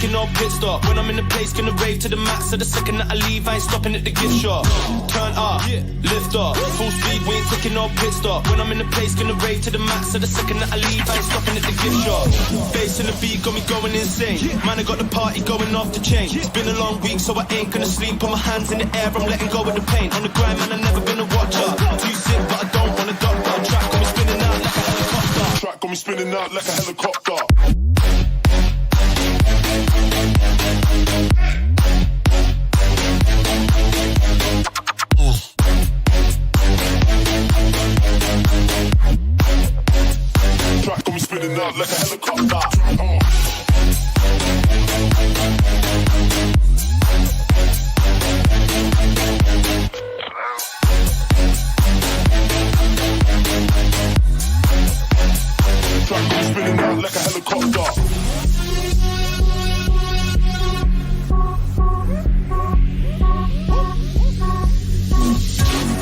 taking off pit stop. When I'm in the place, gonna rave to the max. So the second that I leave, I ain't stopping at the gift shop. Turn up, lift up, full speed, we ain't taking off pit stop. When I'm in the place, gonna rave to the max. So the second that I leave, I ain't stopping at the gift shop. Bass in the beat got me going insane. Man, I got the party going off the chain. It's been a long week, so I ain't gonna sleep. Put my hands in the air, I'm letting go of the pain. On the grind, man, I'm never gonna watch her. Too sick, but I don't wanna doctor. Track got me spinning out like a helicopter. Track got me spinning out like a helicopter. Track got me spinning out like a helicopter. Track got me spinning out like a helicopter.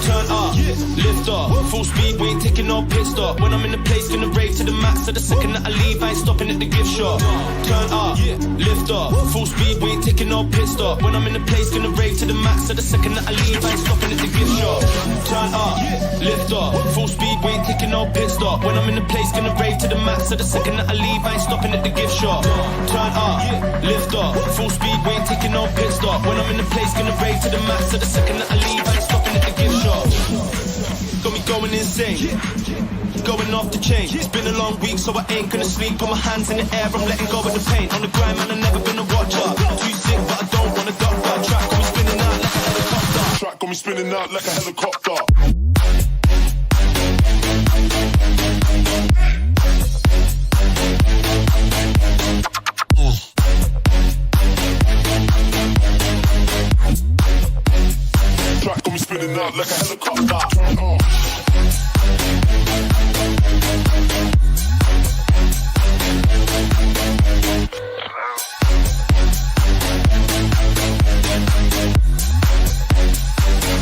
Turn up, lift up, full speed, we ain't taking no pit stop. When I'm in the place, gonna rave to the max. So the second that I leave, I ain't stopping at the gift shop. Turn up, lift up, full speed, we ain't taking no pit stop. When I'm in the place, gonna rave to the max. So the second that I leave, I ain't stopping at the gift shop. Turn up, lift up, full speed, we ain't taking no pit stop. When I'm in the place, gonna rave to the max. So the second that I leave, I ain't stopping at the gift shop. Turn up, lift up, full speed, we ain't taking no pit stop. When I'm in the place, gonna rave to the max. So the second that I leave, I ain't stopping at the gift shop. Got me going insane, going off the chain. It's been a long week, so I ain't gonna sleep. Put my hands in the air, I'm letting go of the pain. On the grind, man, I'm never gonna watch her. Too sick, but I don't wanna doctor. Track got me spinning out like a helicopter. Track got me spinning out like a helicopter. Track got me spinning out like a helicopter.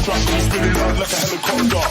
Track got me spinning out like a helicopter.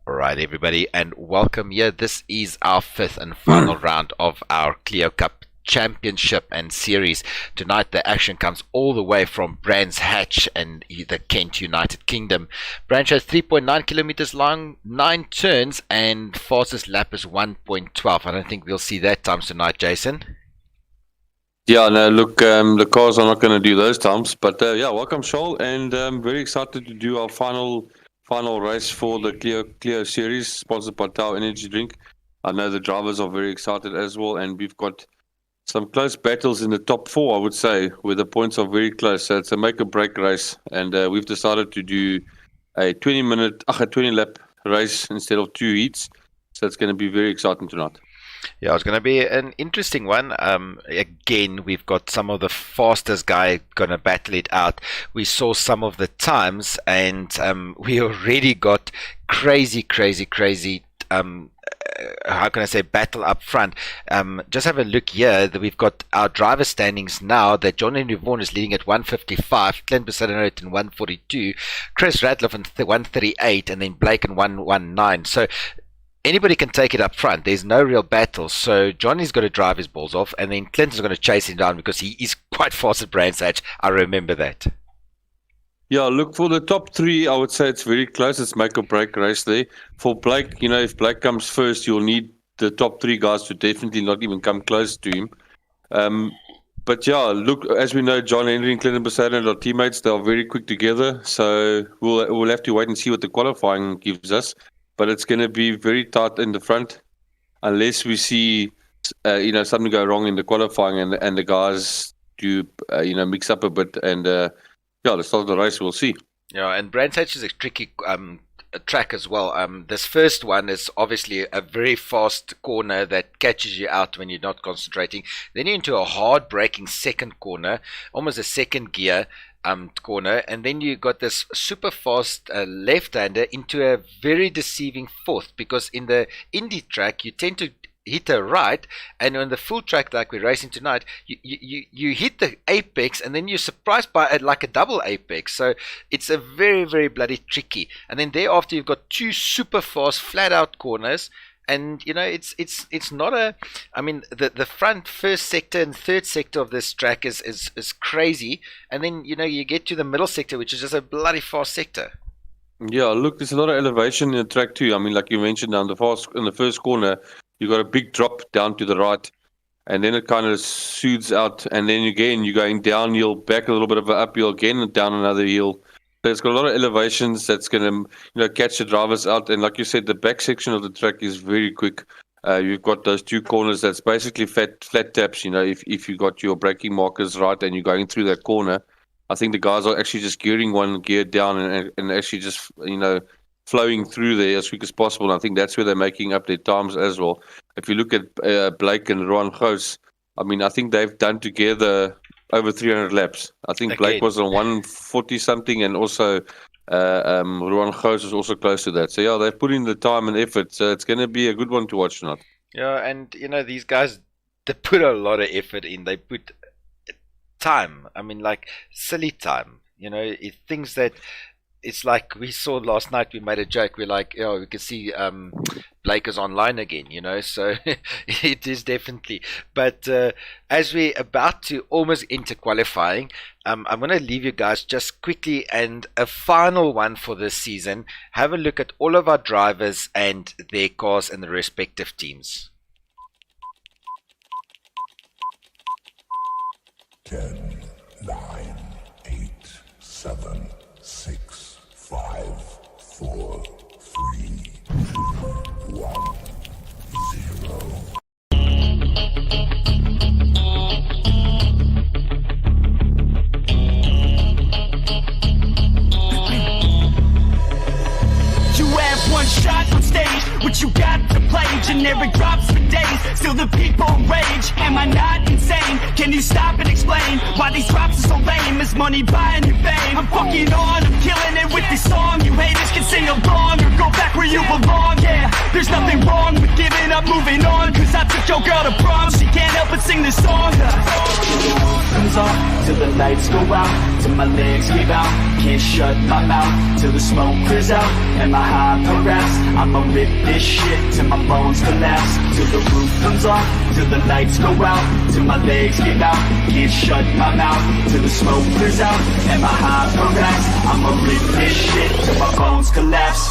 Alright everybody, and welcome here. This is our fifth and final round of our Clio Cup Championship and Series. Tonight the action comes all the way from Brands Hatch and the Kent, United Kingdom. Brands Hatch 3.9 kilometers long, 9 turns, and fastest lap is 1.12. I don't think we'll see that times tonight, Jason. Yeah, no, look, the cars are not going to do those times, but yeah, welcome Shoal, and very excited to do our final race for the Clio Series, sponsored by Tau Energy Drink. I know the drivers are very excited as well, and we've got some close battles in the top 4, I would say, where the points are very close. So it's a make-or-break race, and we've decided to do a 20-lap race instead of 2 heats. So it's going to be very exciting tonight. Yeah, it's going to be an interesting one. Again, we've got some of the fastest guy going to battle it out. We saw some of the times, and we already got crazy how can I say, battle up front. Just have a look here. That we've got our driver standings now. That John Henry Vaughan is leading at 155, Clint Besadenroth in 142, Chris Radcliffe in 138, and then Blake in 119. So anybody can take it up front. There's no real battle. So Johnny's got to drive his balls off, and then Clinton's going to chase him down because he is quite fast at Brands Hatch. I remember that. Yeah, look, for the top 3, I would say it's very close. It's make or break race there. For Blake, if Blake comes first, you'll need the top 3 guys to definitely not even come close to him. But yeah, look, as we know, John Henry and Clinton Besaden are teammates. They are very quick together. So we'll have to wait and see what the qualifying gives us. But it's going to be very tight in the front, unless we see, something go wrong in the qualifying and the guys do, mix up a bit. And yeah, the start of the race, we'll see. Yeah, and Brands Hatch is a tricky track as well. This first one is obviously a very fast corner that catches you out when you're not concentrating. Then you're into a hard braking second corner, almost a second gear corner, and then you got this super fast left-hander into a very deceiving fourth, because in the Indy track you tend to hit a right, and on the full track like we're racing tonight, you hit the apex, and then you're surprised by it like a double apex. So it's a very, very bloody tricky. And then thereafter you've got two super fast flat out corners. And you know, it's not a, I mean, the front first sector and third sector of this track is crazy, and then you know you get to the middle sector, which is just a bloody fast sector. Yeah, look, there's a lot of elevation in the track too. I mean, like you mentioned, in the first corner, you got a big drop down to the right, and then it kind of soothes out, and then again you're going downhill, back a little bit of an uphill, again and down another hill. So it's got a lot of elevations that's going to, catch the drivers out. And like you said, the back section of the track is very quick. You've got those two corners that's basically flat taps. If you got your braking markers right and you're going through that corner, I think the guys are actually just gearing one gear down and actually just, flowing through there as quick as possible. And I think that's where they're making up their times as well. If you look at Blake and Rohan Gous, I mean, I think they've done together over 300 laps. I think Blake was on 140 something, and also Rohan Gous is also close to that. So yeah, they've put in the time and effort. So it's going to be a good one to watch tonight. Yeah, and these guys, they put a lot of effort in. They put time. I mean, like silly time. Things that it's like we saw last night. We made a joke. We're like, we could see Blake is online again, so it is definitely. But as we're about to almost enter qualifying, I'm going to leave you guys just quickly, and a final one for this season. Have a look at all of our drivers and their cars and the respective teams. 10, 9, 8, 7, 6, 5, 4, 3, 2, 1, 0. You have one shot on stage, what you got to play? Generic drops for days, still the people rage. Am I not insane? Can you stop and explain why these drops are so lame? Is money buying you fame? I'm fucking on, I'm killing it with this song. You haters can sing along or go back where you belong. Yeah, there's nothing wrong with giving up, moving on. Cause I took your girl to prom, she can't help but sing this song. Comes on till the lights go out, till my legs give out. Can't shut my mouth till the smoke clears out. And my high progress, I'ma rip this shit till my bones collapse. Till the roof comes off, till the lights go out, till my legs give out. Can't shut my mouth till the smoke clears out. And my high progress, I'ma rip this shit till my bones collapse.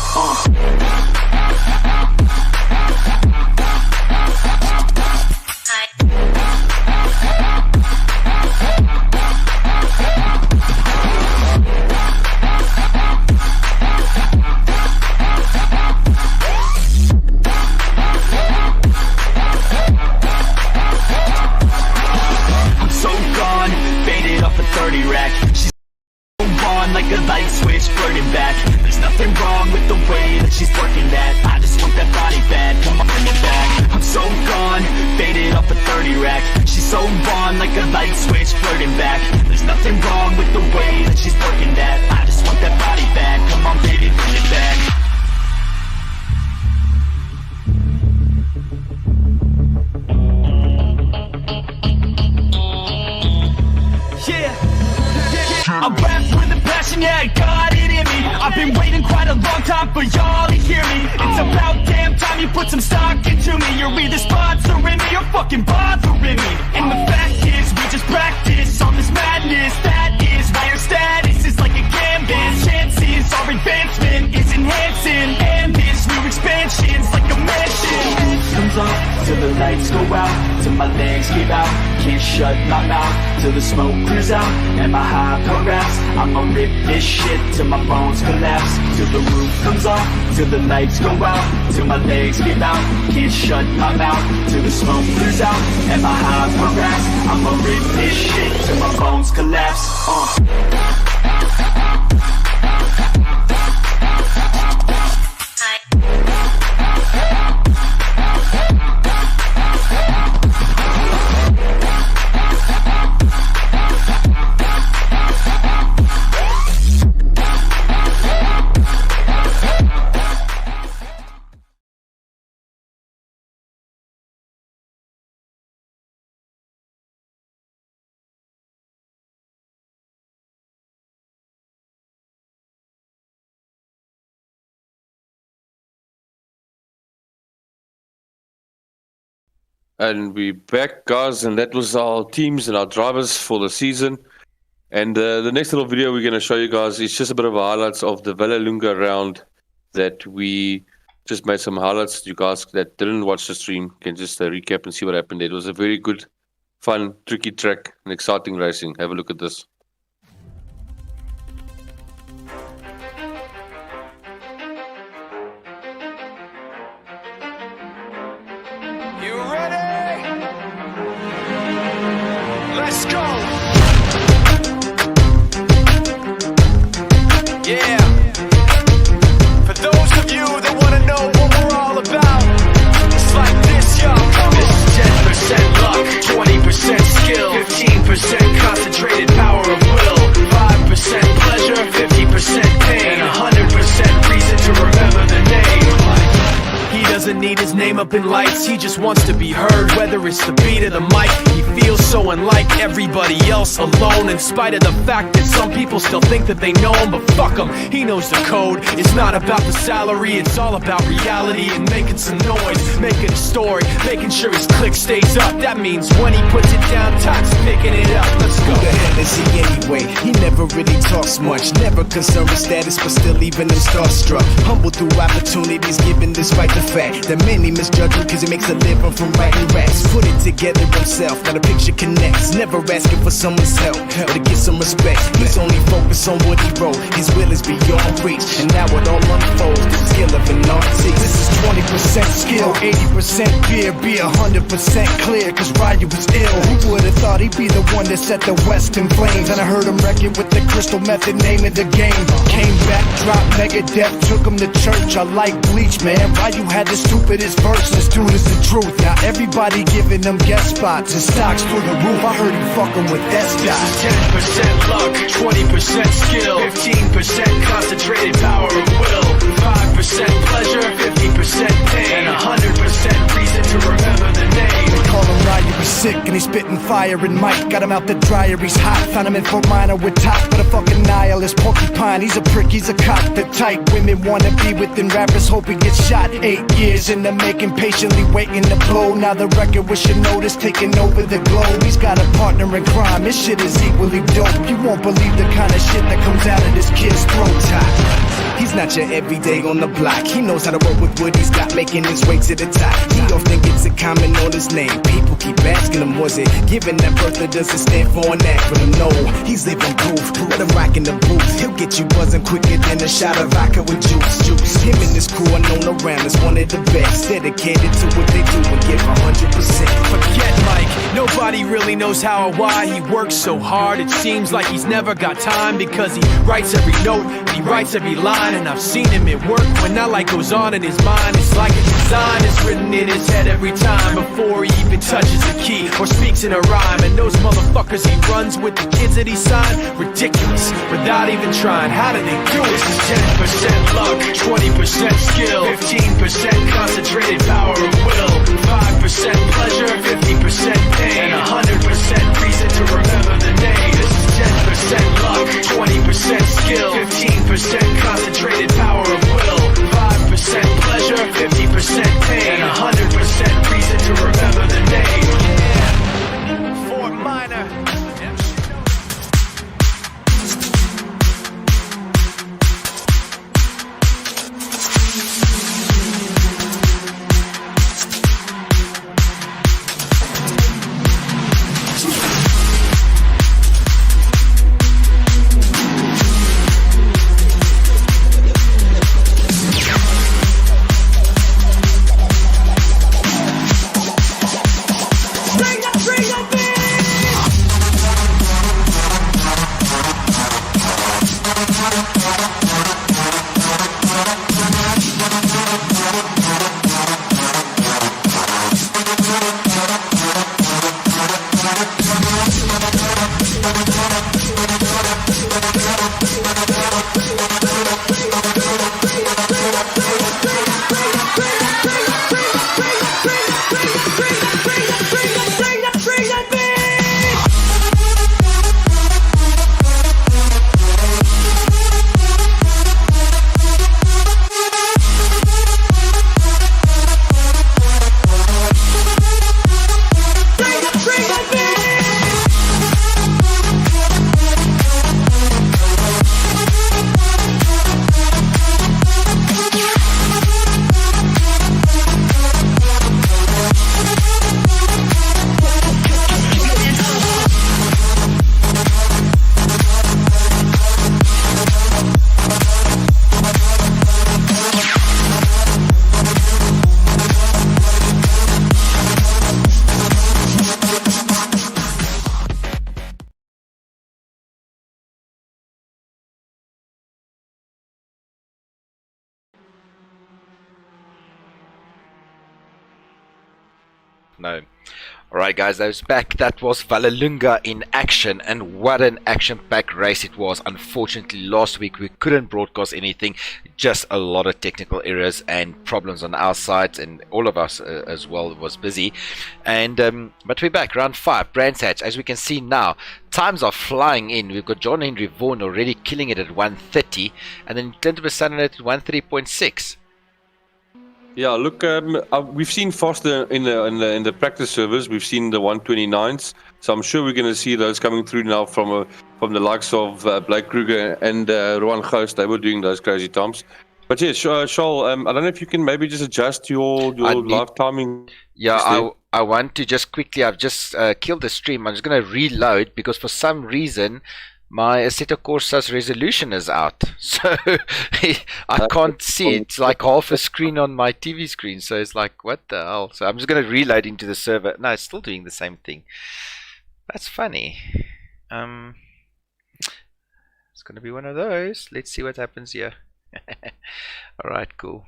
Like a light switch, flirting back. There's nothing wrong with the way that she's working that. I just want that body bad, come on, bring it back. I'm so gone, faded off a 30 rack. She's so on like a light switch, flirting back. There's nothing wrong with the way that she's working that. I just want that body bad, come on baby, bring it back. I rap with a passion, yeah, I got it in me. I've been waiting quite a long time for y'all to hear me. It's about damn time you put some stock into me. You're either sponsoring me or fucking bothering me. And the fact is, we just practice on this madness. That is why your status is like a canvas. Chances our advancement is enhancing, and this new expansion's like a mansion. Comes off till the lights go out, till my legs give out. Can't shut my mouth till the smoke clears out. And my high progress, I'ma rip this shit till my bones collapse. Till the roof comes off, till the lights go out, till my legs give out. Can't shut my mouth till the smoke clears out. And my high progress, I'ma rip this shit till my bones collapse. And we back, guys, and that was our teams and our drivers for the season. And the next little video we're going to show you guys is just a bit of highlights of the Vallelunga round that we just made some highlights. You guys that didn't watch the stream can just recap and see what happened. It was a very good, fun, tricky track and exciting racing. Have a look at this. You ready? Let's go. Yeah. For those of you that want to know what we're all about, it's like this, yo. This is 10% luck, 20% skill, 15% concentrated power of will, 5% pleasure, 50% pain, and 100% reason to remember the name. He doesn't need his name up in lights, he just wants to be heard, whether it's the beat of the mic. He feels so unlike everybody else, alone, in spite of the fact that some people still think that they know him. But fuck him, he knows the code. It's not about the salary, it's all about reality and making some noise, making a story, making sure his click stays up. That means when he puts it down, Todd's picking it up. Let's go. Who the hell is he anyway? He never really talks much, never concerned with status, but still even him starstruck. Humble through opportunities given despite the fact that many misjudge him cause he makes a living from writing raps. Put it together himself, now the picture connects, never asking for someone's help or to get some respect. He's only focused on what he wrote, his will is beyond reach, and now it all unfolds, the skill of an artist. This is 20% skill, 80% fear, be 100% clear, cause Ryu was ill. Who would've thought he'd be the one that set the West in flames? And I heard him wreck it with the crystal method, name of the game. Came back, dropped Megadeth, took him to church. I like Bleach, man, Ryu had the stupidest verse. This dude is the truth. Now everybody giving them guest spots and stocks through the roof. I heard he fucking with that stock. 10% luck, 20% skill, 15% concentrated power of will, 5% pleasure, 50% pain, and 100% reason to remember the name. They call him Ryu, he's sick and he's spitting fire and Mike got him out the dryer, he's hot. Found him in Fort Minor with top, but a fucking nihilist porcupine. He's a prick, he's a cock. The type women wanna be within rappers, hope he gets shot. 8 years in the making, patiently waiting to blow. Now the record with your notice taking over the globe. He's got a partner in crime, his shit is equally dope. You won't believe the kind of shit that comes out of this kid's throat top. He's not your everyday on the block. He knows how to work with what he's got, making his way to the top. He often gets a comment on his name. People keep asking him, was it given that birth or does it stand for an acronym? No, he's living proof. Let him rock in the booth. He'll get you buzzing quicker than a shot of vodka with juice. Him and his crew are known around as one of the best, dedicated to what they do and give 100%. Forget Mike, nobody really knows how or why he works so hard. It seems like he's never got time because he writes every note, he writes every line, and I've seen him at work when that light goes on in his mind. It's like a design is written in his head every time before he even touches a key or speaks in a rhyme. And those motherfuckers he runs with, the kids that he signed, ridiculous, without even trying. How do they do it? This is 10% luck, 20% skill, 15% concentrated power of will, 5% pleasure, 50% pain, and 100% reason to remember the name. This is 10% luck, 20% skill, 15% concentrated power of will, 5% pleasure, 50% pain, and 100% reason to remember the name. Yeah. Fort Minor. No. Alright guys, that was back. That was Vallelunga in action, and what an action-packed race it was. Unfortunately, last week we couldn't broadcast anything, just a lot of technical errors and problems on our side, and all of us as well was busy. And but we're back, round 5, Brands Hatch. As we can see now, times are flying in. We've got John Henry Vaughan already killing it at 1:30, and then Clinton Besson at 1:30.6. Yeah, look, we've seen Foster in the practice servers. We've seen the 129s, so I'm sure we're going to see those coming through now from the likes of Blake Kruger and Rowan Ghost. They were doing those crazy times. But yeah, Charles, I don't know if you can maybe just adjust your live timing. Yeah, I want to just quickly. I've just killed the stream. I'm just going to reload because for some reason my Assetto Corsa's resolution is out, so I can't see it. It's like half a screen on my TV screen, so it's like, what the hell? So I'm just going to reload into the server. No, it's still doing the same thing. That's funny. It's going to be one of those. Let's see what happens here. Alright, cool.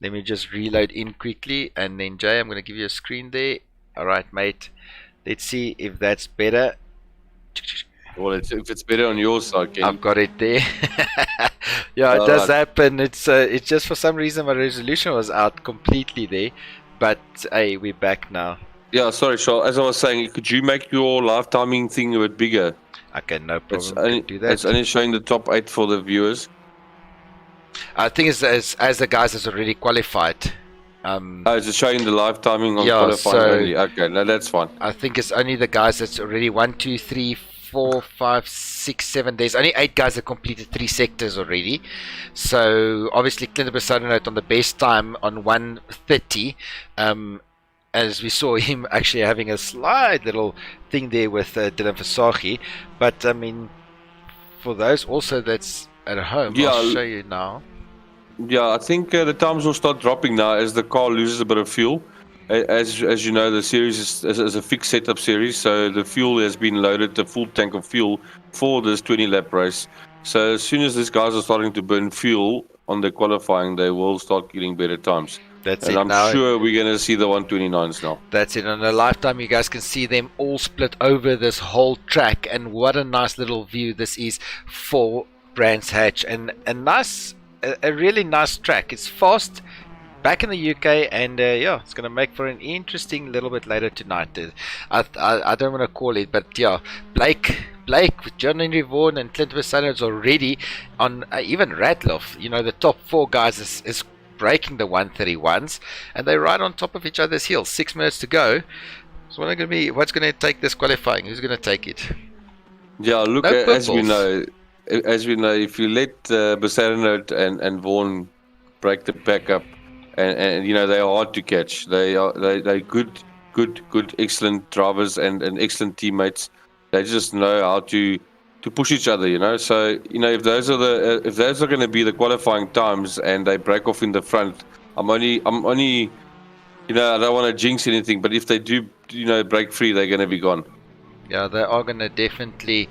Let me just reload in quickly, and then Jay, I'm going to give you a screen there. Alright, mate. Let's see if that's better. Well, if it's better on your side, Ken. I've got it there. Yeah, it does happen. It's just for some reason my resolution was out completely there. But hey, we're back now. Yeah, sorry, Charles. As I was saying, could you make your live timing thing a bit bigger? Okay, no problem. Do that. It's only showing the top 8 for the viewers. I think it's as the guys that's already qualified. It's showing the live timing on qualifying only. Okay, no, that's fine. I think it's only the guys that's already 1, 2, 3, 4, 5, 6, 7 days. Only 8 guys have completed 3 sectors already. So obviously Clinton Besson on the best time on 1:30. As we saw him actually having a slight little thing there with Dylan Versace. But I mean, for those also that's at home, I'll show you now. Yeah, I think the times will start dropping now as the car loses a bit of fuel. As you know, the series is a fixed setup series, so the fuel has been loaded, the full tank of fuel for this 20-lap race. So as soon as these guys are starting to burn fuel on the qualifying, they will start getting better times. That's and it. I'm now, sure we're going to see the 129s now. That's it. On a lifetime, you guys can see them all split over this whole track, and what a nice little view this is for Brands Hatch, and a really nice track. It's fast. Back in the UK, and yeah, it's going to make for an interesting little bit later tonight. I don't want to call it, but yeah, Blake with John Henry Vaughan and Clint Besson is already on, even Radloff, you know, the top 4 guys is breaking the 131s, and they're right on top of each other's heels. 6 minutes to go. So what's going to take this qualifying? Who's going to take it? Yeah, look, as we know, if you let Besson and Vaughan break the pack up, and you know, they are hard to catch. They're good, excellent drivers and excellent teammates. They just know how to push each other, you know. So you know, if those are going to be the qualifying times and they break off in the front, I'm only, you know, I don't want to jinx anything, but if they do, you know, break free, they're going to be gone. Yeah, they are going to definitely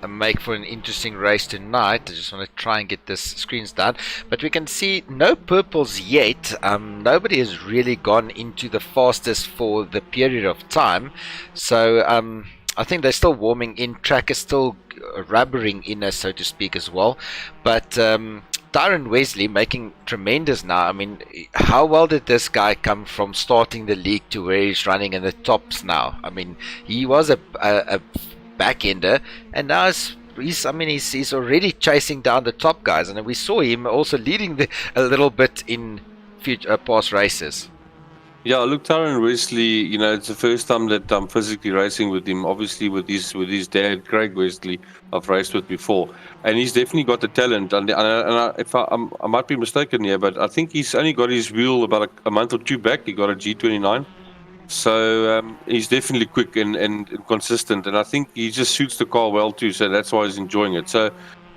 make for an interesting race tonight. I just want to try and get this screens done, but we can see no purples yet. Nobody has really gone into the fastest for the period of time, so I think they're still warming in. Track is still rubbering in us, so to speak, as well. But Tyron Wesley making tremendous now. I mean, how well did this guy come from starting the league to where he's running in the tops now? I mean, he was a back-ender, and now he's already chasing down the top guys, and we saw him also leading a little bit in past races. Yeah, look, Tyron Wesley, you know, it's the first time that I'm physically racing with him. Obviously, with his dad, Craig Wesley, I've raced with before, and he's definitely got the talent. And I might be mistaken here, but I think he's only got his wheel about a month or 2 back. He got a G29. So he's definitely quick and consistent, and I think he just suits the car well too, so that's why he's enjoying it. So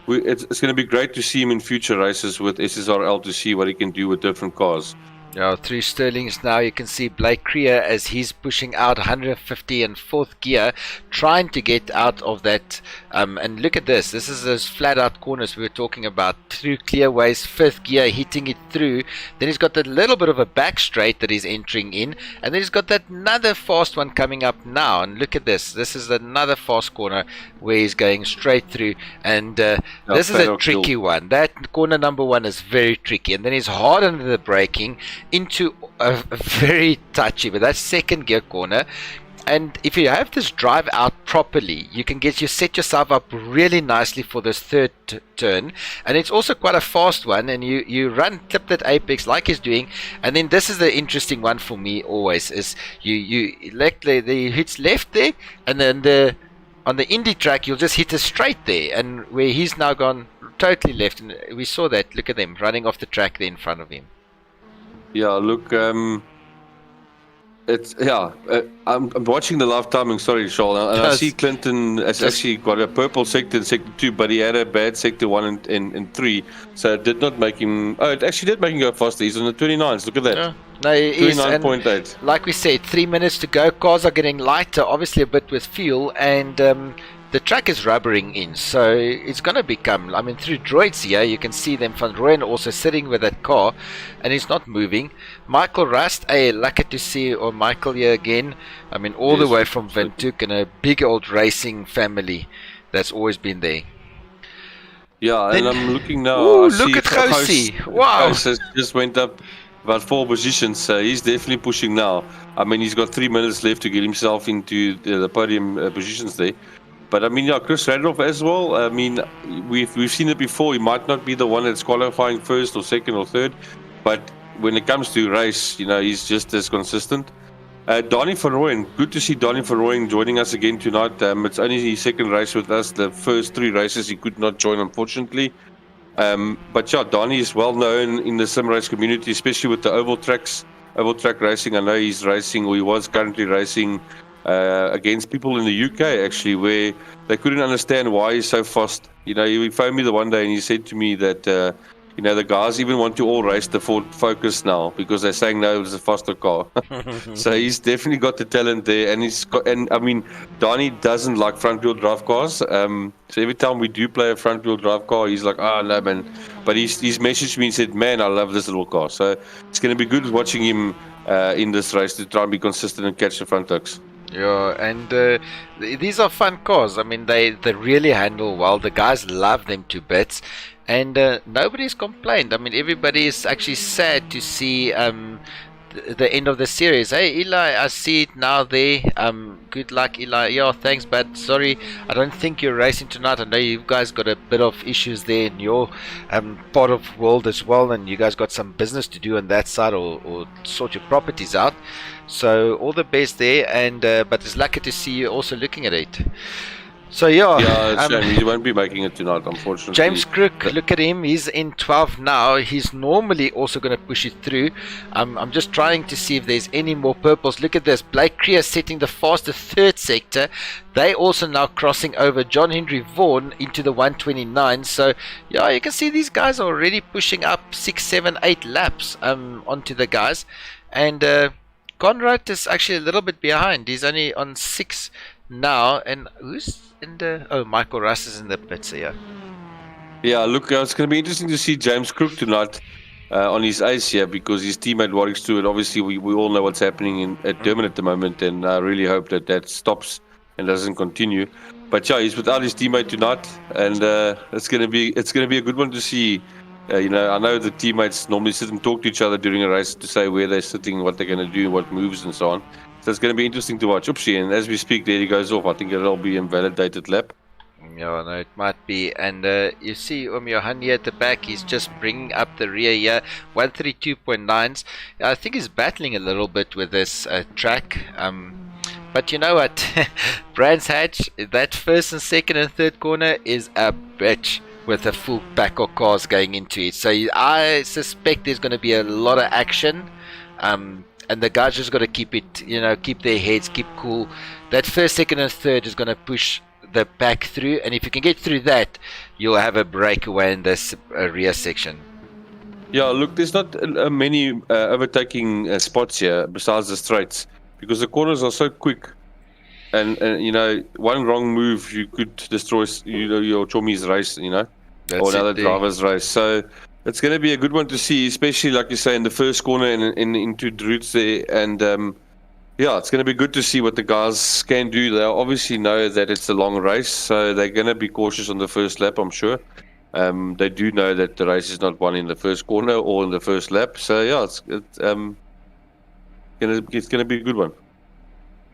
it's going to be great to see him in future races with SSRL to see what he can do with different cars. Yeah, through Sterling's now you can see Blake Creer as he's pushing out 150 in fourth gear, trying to get out of that. And look at this. This is those flat out corners we were talking about. Through clearways, fifth gear, hitting it through. Then he's got that little bit of a back straight that he's entering in. And then he's got that another fast one coming up now. And look at this. This is another fast corner where he's going straight through. And this is a tricky one. That corner number one is very tricky. And then he's hard under the braking into a very touchy, but that's second gear corner. And if you have this drive out properly, you can set yourself up really nicely for this third turn. And it's also quite a fast one, and you clip that apex like he's doing. And then this is the interesting one for me always, is you elect the hits left there, and then on the Indy track you'll just hit a straight there, and where he's now gone totally left, and we saw that. Look at them running off the track there in front of him. Yeah, look, it's I'm watching the live timing. Sorry, Charles, and I see Clinton has actually got a purple sector in sector 2, but he had a bad sector 1 and 3, so it did not make him. Oh, it actually did make him go faster. He's on the 29s. Look at that. Yeah. No, he is. 29.8. Like we said, 3 minutes to go. Cars are getting lighter, obviously a bit with fuel, and the track is rubbering in, so it's going to become, I mean, through droids here, you can see them, Van Rooyen also sitting with that car, and he's not moving. Michael Rust, lucky to see Michael here again. I mean, all the way from Windhoek, and a big old racing family that's always been there. Yeah, and I'm looking now. Ooh, look at Josie. Wow. Jose just went up about 4 positions, so he's definitely pushing now. I mean, he's got 3 minutes left to get himself into the podium positions there. But I mean, yeah, Chris Randolph as well. I mean, we've seen it before. He might not be the one that's qualifying first or second or third, but when it comes to race, you know, he's just as consistent. Donnie van Rooyen, good to see Donnie van Rooyen joining us again tonight. It's only his second race with us. The first 3 races he could not join, unfortunately. But yeah, Donnie is well known in the sim race community, especially with the oval track racing. I know he's racing, or he was currently racing against people in the UK, actually, where they couldn't understand why he's so fast. You know, he phoned me the one day and he said to me that you know, the guys even want to all race the Ford Focus now because they're saying no, it's a faster car. So he's definitely got the talent there, and I mean, Donnie doesn't like front wheel drive cars. So every time we do play a front wheel drive car, he's like, oh no man. But he's messaged me and said, man, I love this little car. So it's going to be good watching him in this race to try and be consistent and catch the front hooks. Yeah, and these are fun cars. I mean, they really handle well. The guys love them to bits, and nobody's complained. I mean, everybody is actually sad to see the end of the series. Hey Eli, I see it now there. Good luck, Eli. Yeah, thanks, but sorry, I don't think you're racing tonight. I know you guys got a bit of issues there in your part of the world as well, and you guys got some business to do on that side, or sort your properties out. So all the best there, and but it's lucky to see you also looking at it. So yeah, he won't be making it tonight, unfortunately. James Crook, look at him. He's in 12 now. He's normally also going to push it through. I'm just trying to see if there's any more purples. Look at this. Blake Creer setting the fastest third sector. They also now crossing over John Henry Vaughan into the 129. So yeah, you can see these guys are already pushing up 6, 7, 8 laps onto the guys, and Conrad is actually a little bit behind. He's only on 6 now, and who's in the... Oh, Michael Russ is in the pits here. Yeah, look, it's going to be interesting to see James Crook tonight on his ace here, because his teammate Warwick Stewart, obviously we all know what's happening at Durban at the moment, and I really hope that stops and doesn't continue. But yeah, he's without his teammate tonight, and it's going to be a good one to see. You know, I know the teammates normally sit and talk to each other during a race to say where they're sitting, what they're going to do, what moves and so on. So it's going to be interesting to watch. Oopsie, and as we speak, there he goes off. I think it'll be a validated lap. Yeah, no, it might be. And you see Johan here at the back, he's just bringing up the rear here, 132.9s. I think he's battling a little bit with this track. But you know what? Brands Hatch, that first and second and third corner is a bitch with a full pack of cars going into it. So I suspect there's going to be a lot of action. And the guys just got to keep it, you know, keep their heads, keep cool. That first, second, and third is going to push the pack through, and if you can get through that, you'll have a breakaway in this rear section. Yeah, look, there's not many overtaking spots here besides the straights because the corners are so quick. And you know, one wrong move you could destroy your Chommy's race, you know, That's or another it there. driver's race. So it's going to be a good one to see, especially like you say in the first corner and into the routes there. And yeah, it's going to be good to see what the guys can do. They obviously know that it's a long race, so they're going to be cautious on the first lap, I'm sure. They do know that the race is not won in the first corner or in the first lap. So yeah, it's gonna be a good one.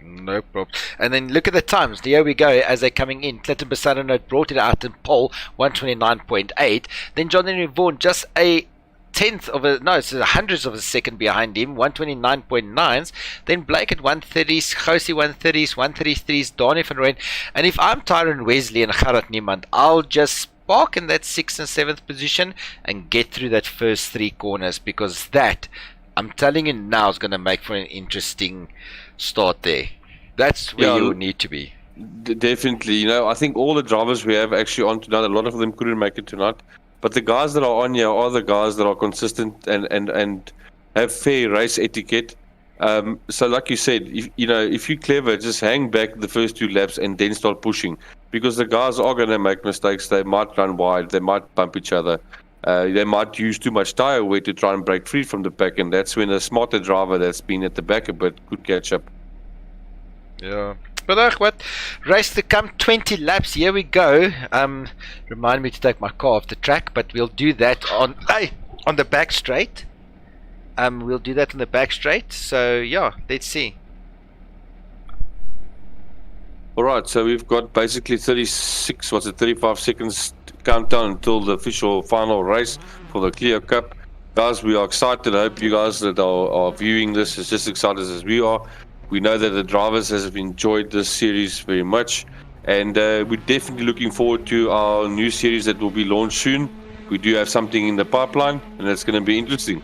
No problem. And then look at the times. Here we go as they're coming in. Clinton Bassano brought it out in pole, 129.8. Then John Henry Vaughan just a tenth of a, no, it's hundreds of a second behind him, 129.9s. Then Blake at 130s, Josie 130s, 133s, Donnie van Rooyen. And if I'm Tyrone Wesley and Gerard Niemand, I'll just park in that 6th and 7th position and get through that first 3 corners, because that, I'm telling you now, is going to make for an interesting start there. That's where you need to be. Definitely. You know, I think all the drivers we have actually on tonight, a lot of them couldn't make it tonight. But the guys that are on here are the guys that are consistent and have fair race etiquette. So like you said, if you're clever, just hang back the first 2 laps and then start pushing. Because the guys are going to make mistakes. They might run wide. They might bump each other. They might use too much tire weight to try and break free from the pack. And that's when a smarter driver that's been at the back a bit could catch up. Yeah. But what? Race to come, 20 laps. Here we go. Remind me to take my car off the track, but we'll do that on the back straight. We'll do that on the back straight. So yeah, let's see. Alright, so we've got basically 35 seconds countdown until the official final race for the Clio Cup. Guys, we are excited. I hope you guys that are viewing this is just excited as we are. We know that the drivers have enjoyed this series very much, and we're definitely looking forward to our new series that will be launched soon. We do have something in the pipeline, and it's going to be interesting.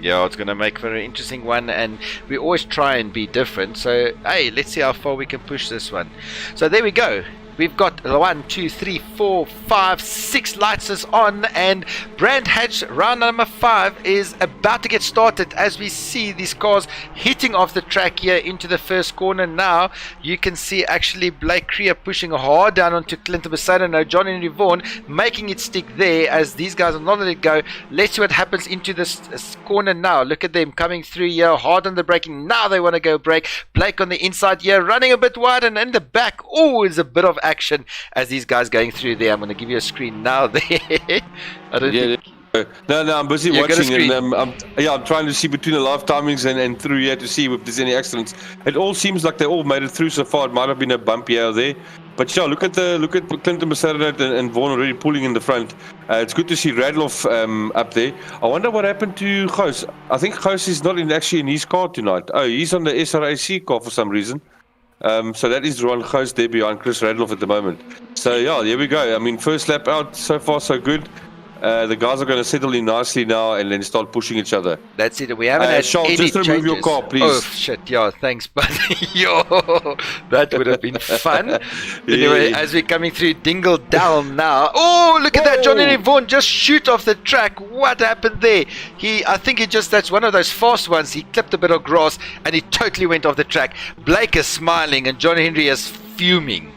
Yeah, it's going to make for an interesting one, and we always try and be different. So, hey, let's see how far we can push this one. So there we go. We've got 1, 2, 3, 4, 5, 6 lights is on, and Brand Hatch round number 5 is about to get started as we see these cars hitting off the track here into the first corner. Now you can see actually Blake Creer pushing hard down onto Clinton Bassano. No, John Henry Vaughan making it stick there as these guys are not letting it go. Let's see what happens into this corner now. Look at them coming through here, hard on the braking. Now they want to go brake. Blake on the inside here, running a bit wide, and in the back, oh, is a bit of action as these guys going through there. I'm going to give you a screen now there. I don't think... No, I'm busy watching, and I'm trying to see between the live timings and through here to see if there's any accidents. It all seems like they all made it through so far. It might have been a bump here or there, but yeah, look at Clinton Bassano and Vaughan already pulling in the front. It's good to see Radloff up there. I wonder what happened to Gous. I think Gous is not actually in his car tonight. Oh, he's on the SRAC car for some reason. So that is Ron Gous there behind Chris Radloff at the moment. So yeah, here we go. I mean, first lap out, so far so good. The guys are going to settle in nicely now and then start pushing each other. That's it. We haven't had Charles, any just remove changes. your car, please. Oh shit! Yeah, thanks, buddy. Yo, that would have been fun. Anyway, as we're coming through Dingle Down now. Oh, look at that! John Henry Vaughan just shoot off the track. What happened there? I think that's one of those fast ones. He clipped a bit of grass and he totally went off the track. Blake is smiling and John Henry is fuming.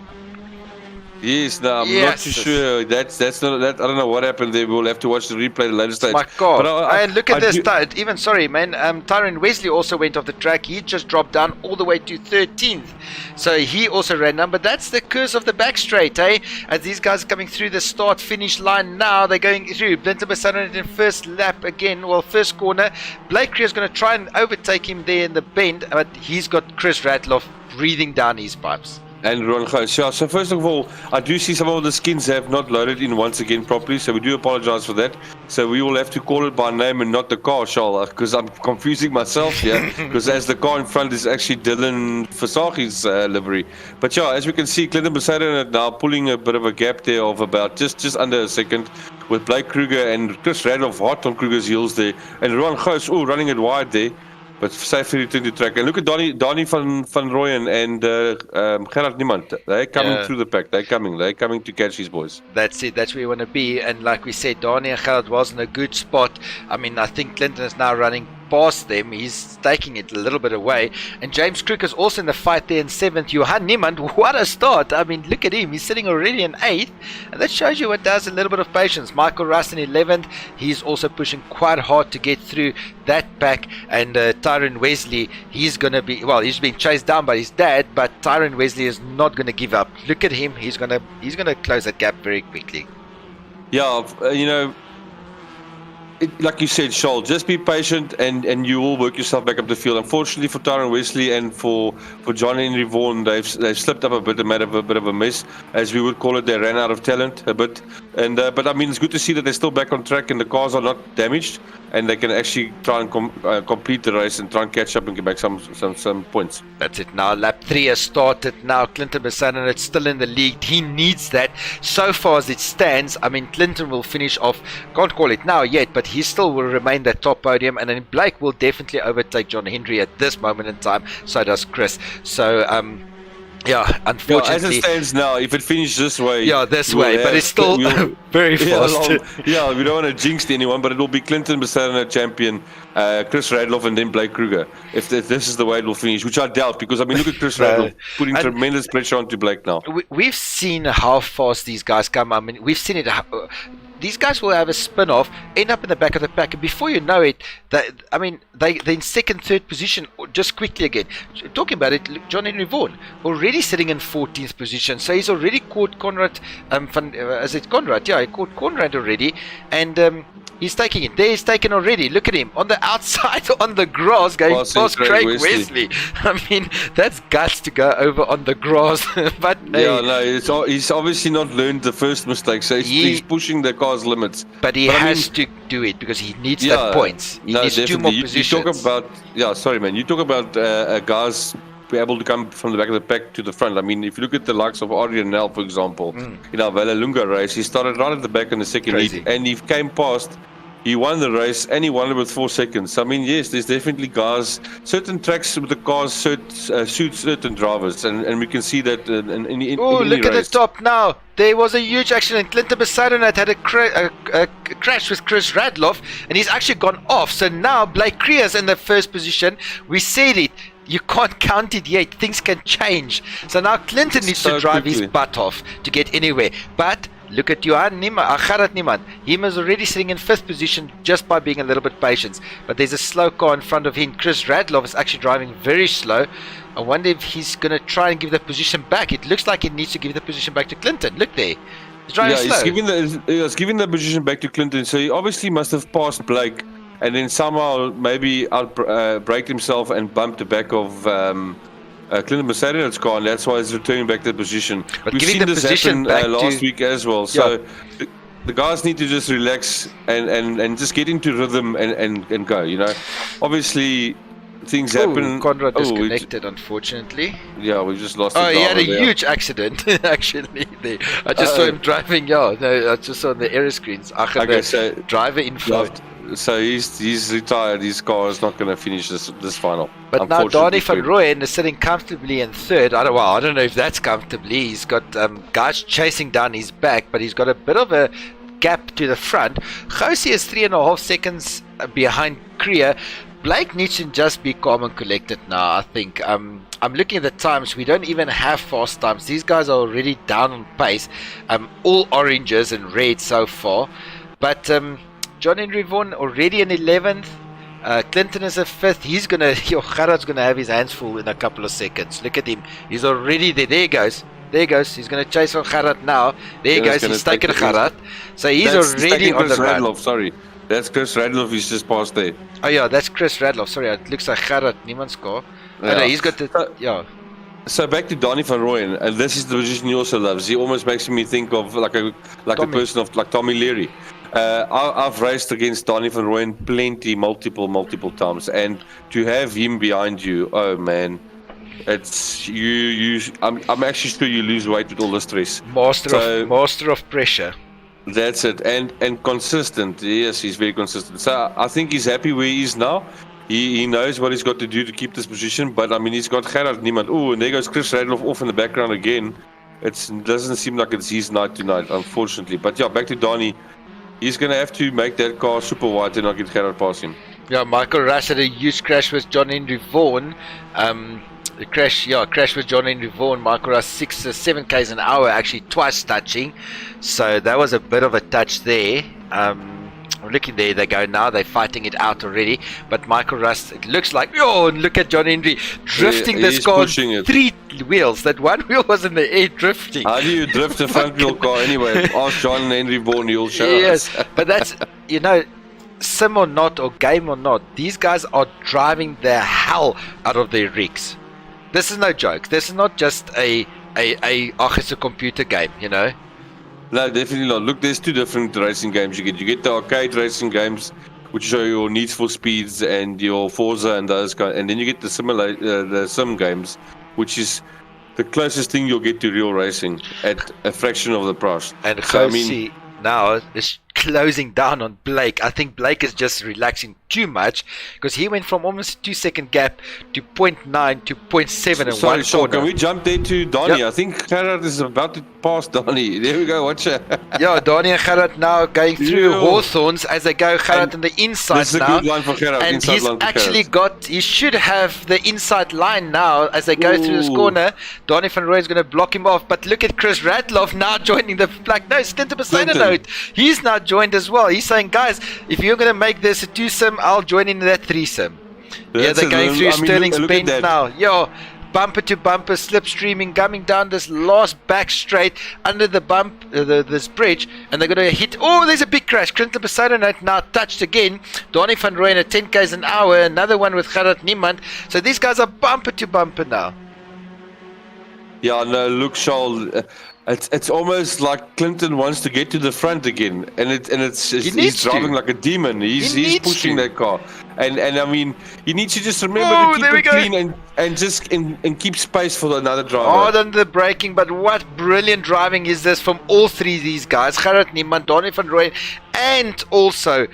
Yes, no, I'm not too sure. That's not that. I don't know what happened there. We'll have to watch the replay the later stage. My God! But and look at this. Even sorry, man. Tyrone Wesley also went off the track. He just dropped down all the way to 13th. So he also ran number. That's the curse of the back straight, eh? As these guys are coming through the start-finish line now, they're going through. Clinton Bassano in first lap again. Well, first corner. Blake Creer is going to try and overtake him there in the bend, but he's got Chris Radloff breathing down his pipes. And Ron Gous. Yeah, so first of all, I do see some of the skins have not loaded in once again properly, so we do apologize for that. So we will have to call it by name and not the car, Charles, because I'm confusing myself here, because as the car in front is actually Dylan Versace's livery. But yeah, as we can see, Clinton Bassano now pulling a bit of a gap there of about just under a second, with Blake Kruger and Chris Radloff hot on Kruger's heels there, and Ron Gous, running it wide there. but safely return to track. And look at Donnie van Rooyen and Gerard Niemand. They're coming through the pack. They're coming to catch these boys. That's it. That's where you want to be. And like we said, Donnie and Gerard was in a good spot. I mean, I think Clinton is now running past them. He's taking it a little bit away. And James Crook is also in the fight there in 7th. Johan Niemand, what a start. I mean, look at him. He's sitting already in 8th. And that shows you what does a little bit of patience. Michael Russ in 11th. He's also pushing quite hard to get through that pack. And Tyrone Wesley, he's going to be, well, he's being chased down by his dad, but Tyrone Wesley is not going to give up. Look at him. He's going to close that gap very quickly. Yeah, like you said, Shaul, just be patient and you will work yourself back up the field. Unfortunately for Tyrone Wesley and for John Henry Vaughan, they've slipped up a bit and made a bit of a mess, as we would call it. They ran out of talent a bit, and but I mean, it's good to see that they're still back on track and the cars are not damaged, and they can actually try and complete the race and try and catch up and get back some points. That's it now. Lap 3 has started now. Clinton Besanon, it's still in the lead. He needs that. So far as it stands, I mean, Clinton will finish off, can't call it now yet, but he still will remain that top podium, and then Blake will definitely overtake John Henry at this moment in time. So does Chris. So yeah, unfortunately, as it stands now, if it finishes this way, this way, but it's still very fast. We don't want to jinx anyone, but it will be Clinton Besanon champion, Chris Radloff, and then Blake Kruger. If this is the way it will finish, which I doubt, because I mean, look at Chris Radloff putting tremendous pressure onto Blake now. We've seen how fast these guys come. I mean, we've seen it. These guys will have a spin-off, end up in the back of the pack, and before you know it, they're in 2nd, 3rd position just quickly again. Talking about it, look, John Henry Vaughan already sitting in 14th position, so he's already caught Conrad. Is it Conrad? Yeah, he caught Conrad already, and he's taking it. There he's taken already. Look at him on the outside on the grass going past Craig Wesley. I mean, that's guts to go over on the grass. But he's obviously not learned the first mistake, so he's pushing the car's limits. But he has to do it because he needs that points. He needs definitely. 2 more positions. You talk about guys be able to come from the back of the pack to the front. I mean, if you look at the likes of Adrian Nel, for example, in our Vallelunga race, he started right at the back in the second heat, and he came past. He won the race, and he won it with 4 seconds. I mean, yes, there's definitely guys. Certain tracks with the cars suit certain drivers, and we can see that in any look race. at the top now. There was a huge accident. Clinton Besanon had a crash with Chris Radloff, and he's actually gone off. So now Blake Creer's in the 1st position. We said it. You can't count it yet. Things can change. So now Clinton needs to drive his butt off to get anywhere. But look at Johan Gerard Niemand. He is already sitting in 5th position just by being a little bit patient. But there's a slow car in front of him. Chris Radloff is actually driving very slow. I wonder if he's going to try and give the position back. It looks like he needs to give the position back to Clinton. Look there. He's driving slow. He's giving the position back to Clinton. So he obviously must have passed Blake, and then somehow maybe braked himself and bumped the back of Clinton Besanon's car, and that's why he's returning back to the position. But we've seen this happen last week as well. So the guys need to just relax and just get into rhythm and go. You know, obviously things happen. Conrad disconnected, unfortunately. Yeah, we just lost. He had a huge accident actually. There, I just saw him driving. I just saw on the error screens. So driver info. So he's retired. His car is not going to finish this final. But now Donnie van Rooyen is sitting comfortably in 3rd. I don't know if that's comfortably. He's got guys chasing down his back, but he's got a bit of a gap to the front. Josie is 3.5 seconds behind Kriya. Blake needs to just be calm and collected now, I think. I'm looking at the times. We don't even have fast times. These guys are already down on pace. All oranges and red so far. But John Henry Vaughan already in 11th. Clinton is a 5th. Gerard's gonna have his hands full in a couple of seconds. Look at him. He's already there. There he goes. He's gonna chase on Gerard now. There he goes. He's taken Gerard. So he's already on the run. Sorry. That's Chris Radloff. He's just passed there. Oh yeah, that's Chris Radloff. Sorry, it looks like Gerard Niemand's car. Yeah. No, he's got the So back to Donnie van Rooyen, and this is the position he also loves. He almost makes me think of like a person of like Tommy Leary. I've raced against Donnie van Rooyen multiple times, and to have him behind you, oh man, it's you. I'm actually sure you lose weight with all the stress. Master of pressure. That's it, and consistent. Yes, he's very consistent. So I think he's happy where he is now. He knows what he's got to do to keep this position, but I mean, he's got Gerard Niemand. Oh, and there goes Chris Radloff off in the background again. It doesn't seem like it's his night tonight, unfortunately. But yeah, back to Donnie. He's going to have to make that car super wide and not get Gerard past him. Yeah, Michael Russ had a huge crash with John Henry Vaughan. The crash with John Henry Vaughan. Michael Russ 6 or 7 k's an hour, actually twice touching. So that was a bit of a touch there. Looking there, they go now. They're fighting it out already. But Michael Russ, it looks like, oh, and look at John Henry drifting this car on 3 wheels. That one wheel was in the air drifting. How do you drift a front wheel car anyway? Ask John Henry Vaughan, he'll show us. Yes, but that's, you know, sim or not, or game or not, these guys are driving the hell out of their rigs. This is no joke. This is not just it's a computer game, you know. No, definitely not. Look, there's 2 different racing games you get. You get the arcade racing games, which show your Need for Speeds and your Forza and those kind, and then you get the the sim games, which is the closest thing you'll get to real racing at a fraction of the price. And so, I mean, now is closing down on Blake. I think Blake is just relaxing too much because he went from almost a 2-second gap to 0.9 to 0.7 in one corner. Can we jump there to Donnie? Yep. I think Gerard is about to pass Donnie. There we go, watch it. Yeah, Donnie and Gerard now going through Hawthorns as they go. Gerard on the inside this is now. a good line for Gerard. And he's actually he should have the inside line now as they go through this corner. Donnie van Rooyen is going to block him off. But look at Chris Radloff now joining the black. No, Clinton Besaidenout. He's now joined as well. He's saying, guys, if you're going to make this a 2-sim, I'll join in that 3-sim. Yeah, they're going through Sterling's bend now. Yo, bumper to bumper, slipstreaming, coming down this last back straight under the bump, this bridge, and they're going to hit. Oh, there's a big crash. Clinton Besaidenout now touched again. Donnie van Rooyen at 10 k's an hour. Another one with Gerard Niemand. So these guys are bumper to bumper now. Yeah, no, look, Charles. It's almost like Clinton wants to get to the front again, and he's driving like a demon. He's pushing that car, and I mean, he needs to just remember to keep it clean and just keep space for another driver. Hard on the braking, but what brilliant driving is this from all 3 of these guys: Gerard Niemand, Donnie van Rooyen, and also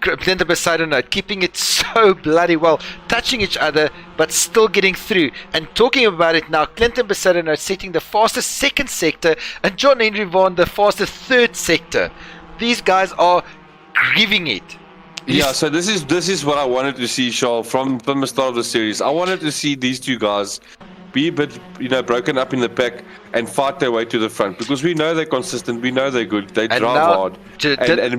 Clinton Besaidenout, keeping it so bloody well, touching each other but still getting through. And talking about it now, Clinton Besaidenout setting the fastest 2nd sector and John Henry Vaughan the fastest 3rd sector. These guys are giving it. Yeah, so this is what I wanted to see, Charles, from the start of the series. I wanted to see these 2 guys be a bit, broken up in the pack and fight their way to the front, because we know they're consistent, we know they're good, they drive hard, and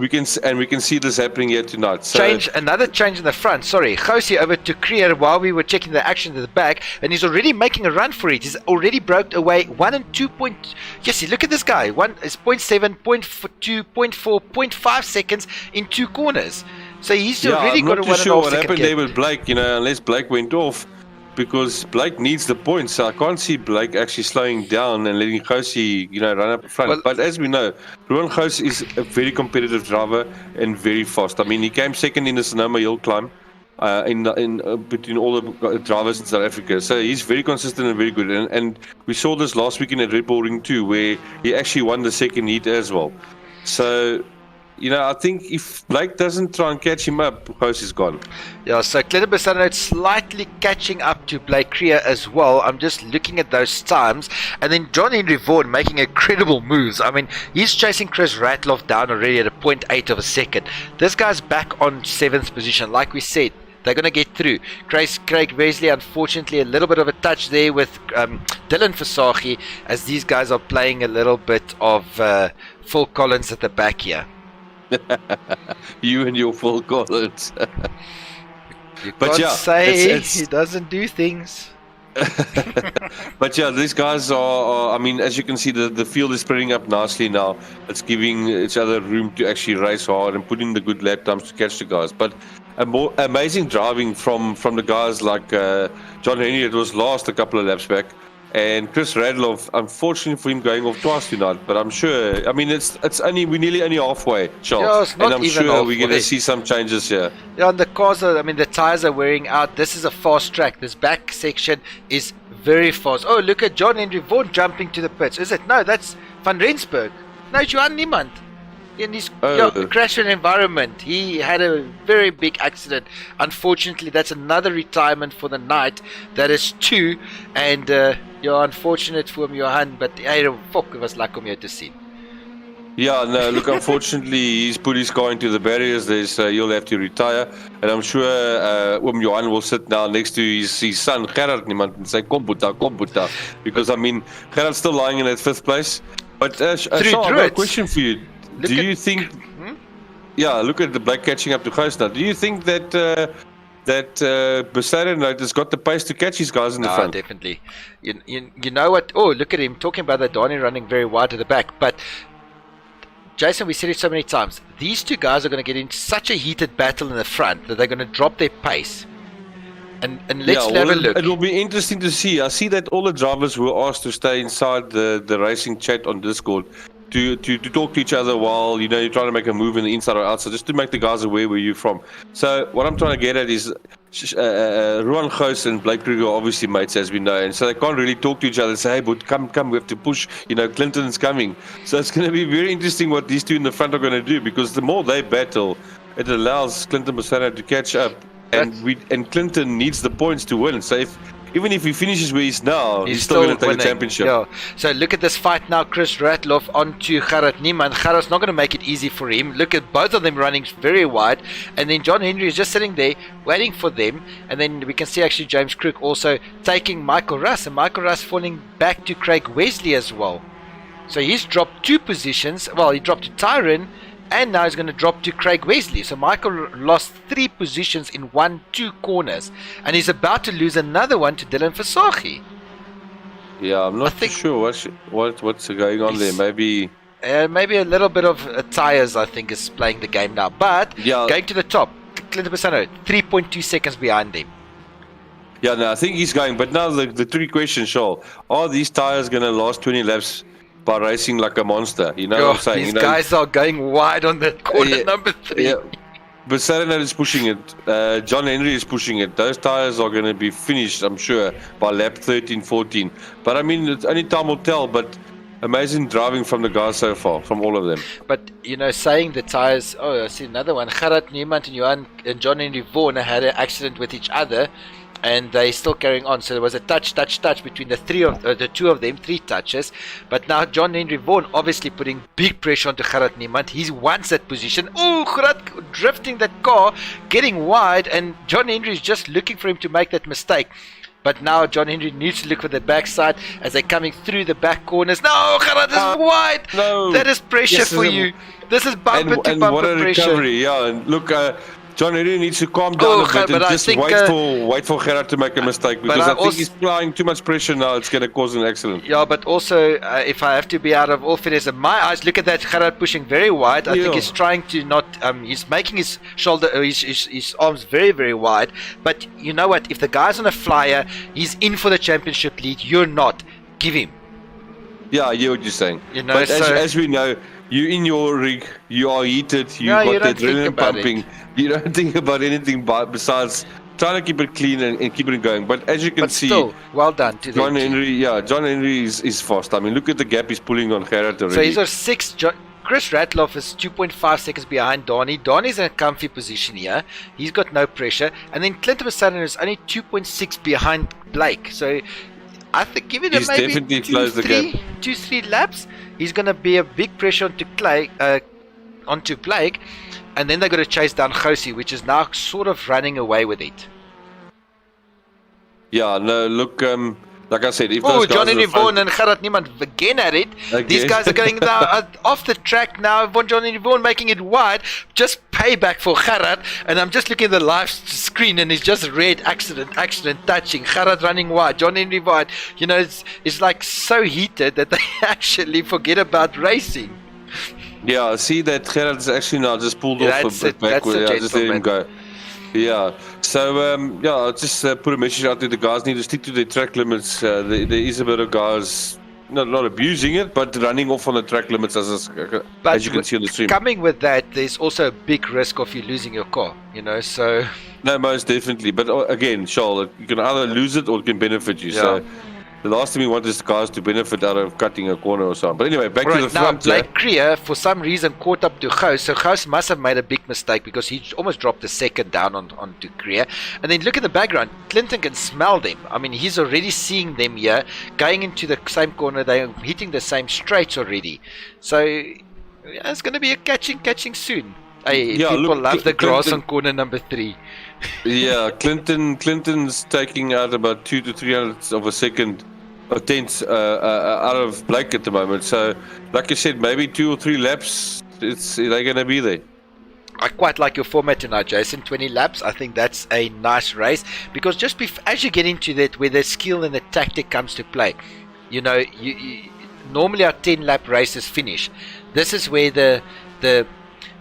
we can see this happening here tonight. So Another change in the front. Sorry, Josie over to Creer while we were checking the action at the back, and he's already making a run for it. He's already broke away 1 and 2 point. Yes, look at this guy. 1 is 0.7, 0.2, 0.4, 0.5 seconds in 2 corners. So he's already got a 1.5 second. I'm not too sure what happened there with Blake. Unless Blake went off. Because Blake needs the points, so I can't see Blake actually slowing down and letting Josie, run up front. Well, but as we know, Ruan Josie is a very competitive driver and very fast. I mean, he came 2nd in the Sonoma Hill climb between all the drivers in South Africa. So he's very consistent and very good. And we saw this last weekend at Red Bull Ring 2, where he actually won the 2nd heat as well. So, I think if Blake doesn't try and catch him up, Josie's gone. Yeah, so Clinton Besaidenout slightly catching up to Blake Creer as well. I'm just looking at those times. And then John Henry Vaughan making incredible moves. I mean, he's chasing Chris Radloff down already at a 0.8 of a second. This guy's back on 7th position. Like we said, they're going to get through. Craig Wesley, unfortunately, a little bit of a touch there with Dylan Versace, as these guys are playing a little bit of Phil Collins at the back here. You and your Phil Collins. You can't say he doesn't do things. But yeah, these guys are I mean, as you can see, the field is spreading up nicely now. It's giving each other room to actually race hard and put in the good lap times to catch the guys. But amazing driving from the guys like John Henry. It was last a couple of laps back. And Chris Radloff, unfortunately for him, going off twice tonight. But I'm sure, I mean, we're nearly only halfway, Charles. Yeah, and I'm sure we're going to see some changes here. Yeah, and the cars the tires are wearing out. This is a fast track. This back section is very fast. Oh, look at John Henry Vaughan jumping to the pits. Is it? No, that's Van Rensburg. No, Johan Niemand. In his Oh. crash environment, he had a very big accident. Unfortunately, that's another retirement for the night. That is 2, and unfortunate for him, Johan, but fuck, it was lekker om jou te sien. Yeah, no, look, unfortunately, he's put his car into the barriers. He'll have to retire. And I'm sure Johan will sit now next to his son, Gerard, and say, kom Boeta. Because, I mean, Gerard's still lying in that 5th place. But, Sean, I've got a question for you. Do you think... Yeah, look at the Blake catching up to Ghost now. Do you think that Besarenote has got the pace to catch his guys in the front? Definitely. You know what? Oh, look at him talking about that Donnie running very wide at the back. But... Jason, we said it so many times. These two guys are going to get into such a heated battle in the front that they're going to drop their pace. And let's have a look. It will be interesting to see. I see that all the drivers were asked to stay inside the racing chat on Discord to talk to each other while you're trying to make a move in the inside or outside, just to make the guys aware where you're from. So what I'm trying to get at is Ruan Ghost and Blake Kruger are obviously mates, as we know, and so they can't really talk to each other and say, hey, but come, we have to push, Clinton's coming. So it's going to be very interesting what these two in the front are going to do, because the more they battle, it allows Clinton Bassano to catch up, and Clinton needs the points to win. So even if he finishes where he's now, he's still going to take the championship. Yeah. So look at this fight now. Chris Ratloff onto Gerard Niemann. Gerard's not going to make it easy for him. Look at both of them running very wide. And then John Henry is just sitting there waiting for them. And then we can see actually James Crook also taking Michael Russ. And Michael Russ falling back to Craig Wesley as well. So he's dropped 2 positions. Well, he dropped to Tyron. And now he's going to drop to Craig Wesley. So Michael lost 3 positions in 1-2 corners. And he's about to lose another one to Dylan Versace. Yeah, I'm not too sure what's going on there. Maybe a little bit of tires, I think, is playing the game now. But going to the top, Clinton Bassano, 3.2 seconds behind him. Yeah, no, I think he's going. But now the 3 questions, Shaul. Are these tires going to last 20 laps by racing like a monster? You know what I'm saying? These guys are going wide on the corner number 3. Yeah. But Saturday is pushing it. John Henry is pushing it. Those tires are going to be finished, I'm sure, by lap 13, 14. But I mean, it's only time will tell. But amazing driving from the guys so far, from all of them. But, saying the tires... Oh, I see another one. Gerard Niemann and John Henry Vaughan had an accident with each other. And they're still carrying on. So there was a touch between the 2 of them, 3 touches. But now John Henry Vaughan obviously putting big pressure onto Gerard Niemann. He wants that position. Oh, Gerard drifting that car, getting wide, and John Henry is just looking for him to make that mistake. But now John Henry needs to look for the backside as they're coming through the back corners. No, Gerard is wide. No. That is pressure for you. This is bumper to bumper what a pressure. Recovery, yeah. And look, John Henry needs to calm down a bit and just wait for Gerard to make a mistake, because I think he's applying too much pressure now. It's going to cause an accident. Yeah, but also, if I have to be out of all fairness, in my eyes, look at that Gerard pushing very wide. I think he's trying to not, he's making his shoulder, his arms very, very wide. But you know what? If the guy's on a flyer, he's in for the championship lead. You're not. Give him. Yeah, I hear what you're saying. But as we know, you in your rig, you are heated, you got that adrenaline pumping. You don't think about anything besides trying to keep it clean and keep it going. But as you can see, still, well done to John Henry. Yeah, John Henry is fast. I mean, look at the gap he's pulling on Gerard already. So he's our 6. Chris Ratloff is 2.5 seconds behind Donnie. Donnie's in a comfy position here. He's got no pressure. And then Clinton Bassano is only 2.6 behind Blake. So I think giving him maybe 2-3 laps, he's going to be a big pressure onto Blake, and then they're going to chase down Josie, which is now sort of running away with it. Yeah, no, look, like I said, if those guys... John Henry Vaughan and Gerard Niemann again at it. Okay. These guys are going now off the track now. John Henry Vaughan making it wide. Just payback for Gerard. And I'm just looking at the live screen and it's just red, accident, touching. Gerard running wide. John Henry wide. It's like so heated that they actually forget about racing. Yeah, I see that Gerard is actually now just pulled off a bit backward. Just let him go. Yeah, so I'll just put a message out there. The guys need to stick to their track limits. There is a bit of guys not abusing it, but running off on the track limits as you can see on the stream. Coming with that, there's also a big risk of you losing your car, so... No, most definitely. But again, Charles, you can either lose it or it can benefit you. Yeah. So The last thing we want is the cars to benefit out of cutting a corner or something. But anyway, back to the Right, now front. Blake Creer, for some reason, caught up to Gous. So Gous must have made a big mistake because he almost dropped the second down onto Creer. And then look at the background. Clinton can smell them. I mean, he's already seeing them here. Going into the same corner, they're hitting the same straights already. So it's going to be a catching soon. Hey, Yeah, people look, love the grass Clinton- on corner number 3. Yeah, Clinton's taking out about 2 to 300 of a second, or tenths out of Blake at the moment. So, like I said, maybe 2 or 3 laps, they're going to be there. I quite like your format tonight, Jason. 20 laps. I think that's a nice race because just as you get into that, where the skill and the tactic comes to play, you know, you normally our 10-lap races finish. This is where the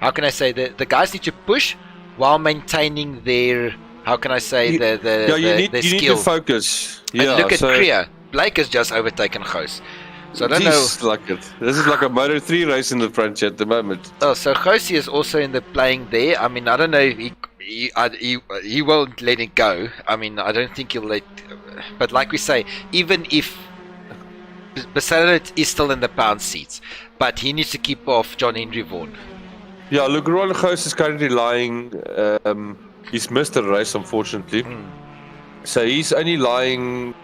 how can I say, the guys need to push while maintaining their, how can I say, the you need skill. to focus. And Yeah, look at so Creer. Blake has just overtaken Gous. So I don't know. This is like a Moto 3 race in the front at the moment. Oh, so Gousie is also in the playing there. I mean, I don't know if he won't let it go. I mean, I don't think he'll let. But like we say, even if Bassett is still in the pound seats, but he needs to keep off John Henry Vaughan. Yeah, look, Ron Gous is currently lying. He's missed the race, unfortunately. So he's only lying.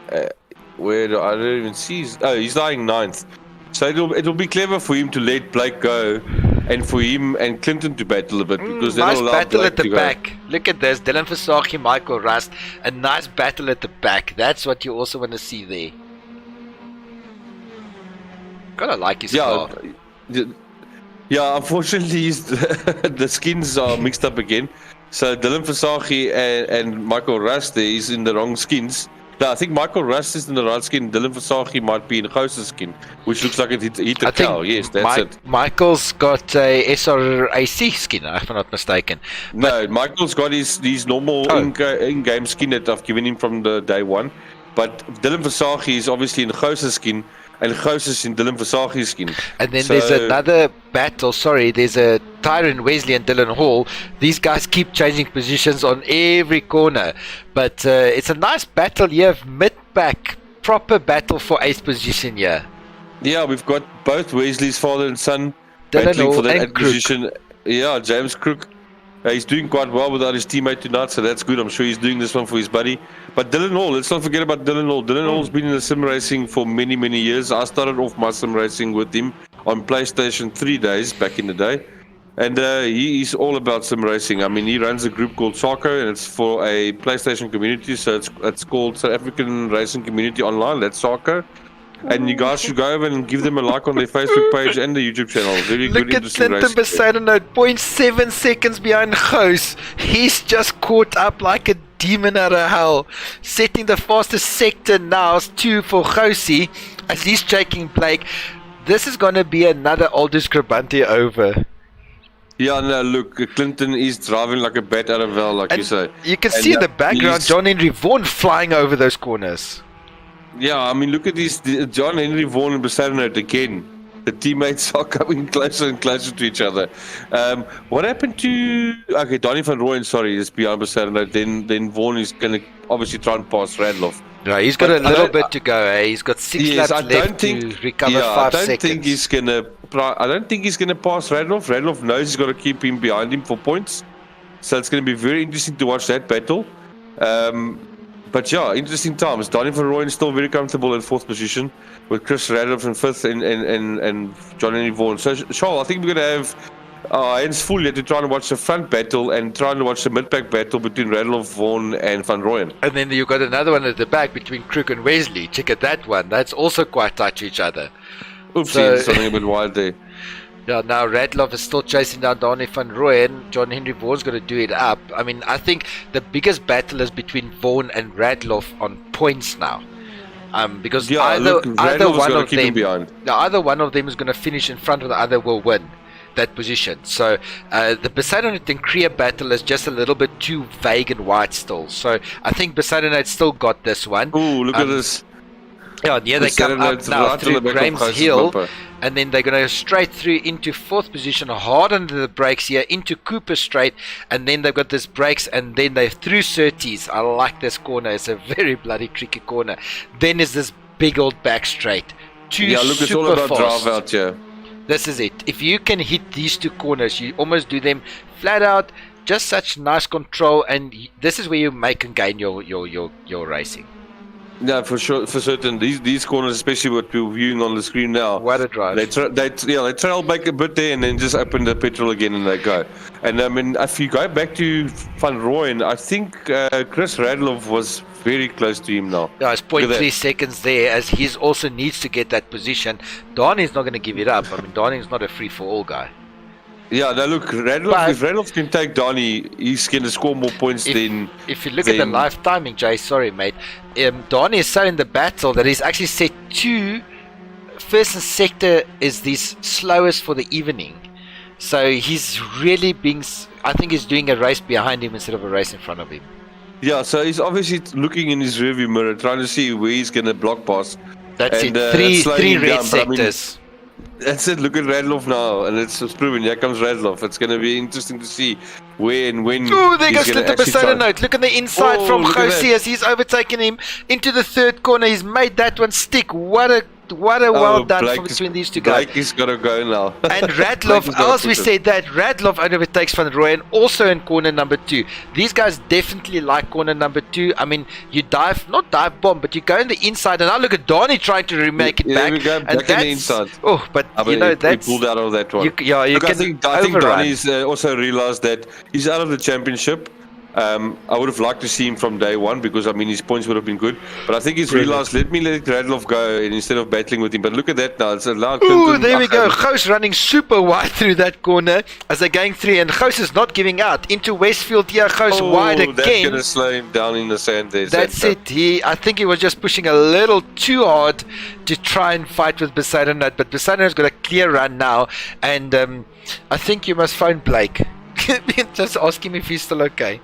Where I don't even see. He's lying 9th. So it'll be clever for him to let Blake go, and for him and Clinton to battle a bit because Nice they'll allow battle Blake at the to go. back. Look at this. Dylan Versage, Michael Rust. A nice battle at the back. That's what you also want to see there. Gotta like his car. Yeah, unfortunately, the skins are mixed up again. So Dylan Versage and Michael Rust there is in the wrong skins. No, I think Michael Rust is in the right skin. Dylan Versage might be in Gous' skin, which looks like it hit a cow. Yes, that's it. Michael's got a SRAC skin, if I'm not mistaken. No, Michael's got his normal in-game skin that I've given him from the day one. But Dylan Versage is obviously in Gous' skin, and Gous is in Dylan Versage's skin. And then there's another battle. There's a Tyron Wesley and Dylan Hall. These guys keep changing positions on every corner. But it's a nice battle here, mid-pack. Proper battle for 8th position here. Yeah, we've got both Wesley's father and son Dylan battling Hall for that and position. Yeah, James Crook. He's doing quite well without his teammate tonight, so that's good. I'm sure he's doing this one for his buddy. But Dylan Hall, let's not forget about Dylan Hall. Dylan Hall's been in the sim racing for many, many years. I started off my sim racing with him on PlayStation 3 days back in the day. And he is all about sim racing. I mean, he runs a group called Soccer, and it's for a PlayStation community. So it's called South African Racing Community Online. That's Soccer. And you guys should go over and give them a like on their Facebook page and the YouTube channel. Very Look good, at interesting Clinton racing. Bassett, 0.7 seconds behind Gous. He's just caught up like a demon out of hell. Setting the fastest sector now is 2 for Gousie, as he's checking Blake. This is going to be another Aldo Scribante over. Yeah, no, look, Clinton is driving like a bat out of hell, like you say. You can see in the background he's- John Henry Vaughan flying over those corners. Yeah, I mean, look at this. John Henry Vaughan and Bassett again. The teammates are coming closer and closer to each other. What happened to... Okay, Donny van Rooyen, sorry, is behind Bassett. Then Vaughan is going to obviously try and pass Radloff. No, he's got But a little bit to go. Eh? He's got 6 laps left to recover 5 seconds. I don't think he's going to pass Radloff. Radloff knows he's got to keep him behind him for points. So it's going to be very interesting to watch that battle. But yeah, interesting times. Donny van Rooyen is still very comfortable in 4th position, with Chris Radloff in 5th and John Henry Vaughan. So, Charles, I think we're going to have hands full yet to try and watch the front battle and try and watch the mid-pack battle between Radloff, Vaughan and Van Rooyen. And then you've got another one at the back between Crook and Wesley. Check at that one. That's also quite tight to each other. Oopsie, something a bit wild there. Yeah, now Radloff is still chasing down Donny van Rooyen. John Henry Vaughan's going to do it up. I mean, I think the biggest battle is between Vaughan and Radloff on points now. Because either one of them is going to finish in front of the other will win that position. So the Bassett and Creer battle is just a little bit too vague and wide still. So I think Bassett still got this one. Ooh, look at this. Yeah, and here they come up now right through on the back of Graham's Gous' Hill, bumper. and then they're going to go straight through into 4th position, hard under the brakes here, into Cooper Straight, and then they've got this brakes, and then they're through Surtees. I like this corner. It's a very bloody tricky corner. Then is this big old back straight. Two look, it's all super about fast. drive out here. This is it. If you can hit these two corners, you almost do them flat out. Just such nice control, and this is where you make and gain your racing. Yeah, for sure, for certain. These corners, especially what we're viewing on the screen now. What a drive! They trail back a bit there and then just open the petrol again and they go. And I mean, if you go back to Van Rooyen, I think Chris Radloff was very close to him now. Yeah, it's 0.3 seconds there, as he also needs to get that position. Donnie's not going to give it up. I mean, Donnie's not a free-for-all guy. Yeah, now look, Radloff, if Radloff can take Donnie, he's going to score more points than... If you look at the live timing, Jay, sorry, mate, Donnie is so in the battle that he's actually set two. First and sector is the slowest for the evening. So he's really being... I think he's doing a race behind him instead of a race in front of him. Yeah, so he's obviously looking in his rearview mirror, trying to see where he's going to block past. That's and, it. Three red sectors. That's it. Look at Radloff now, and it's proven. Here comes Radloff. It's going to be interesting to see where and when. Oh, there goes Clinton beside note. Look on the inside from Jose as he's overtaken him into the third corner. He's made that one stick. What a well done from between these two guys. Blake has got to go now. And Radloff, as we said that, Radloff overtakes Van Rooyen also in corner number 2. These guys definitely like corner number 2. I mean, you not dive bomb, but you go in the inside, and now look at Donnie trying to remake it back. We go back in the inside. Oh, but that's... He pulled out of that one. I think Donnie's also realised that he's out of the championship. I would have liked to see him from day one because, I mean, his points would have been good. But I think he's realised, let Radloff go instead of battling with him. But look at that now. It's allowed. Oh, there we go. Gous running super wide through that corner as they're going through. And Gous is not giving out. Into Westfield here. Gous wide again. That's going to slow him down in the sand there. That's it. I think he was just pushing a little too hard to try and fight with Besaidenout. But Besaidenout's got a clear run now. And I think you must phone Blake. Just ask him if he's still okay.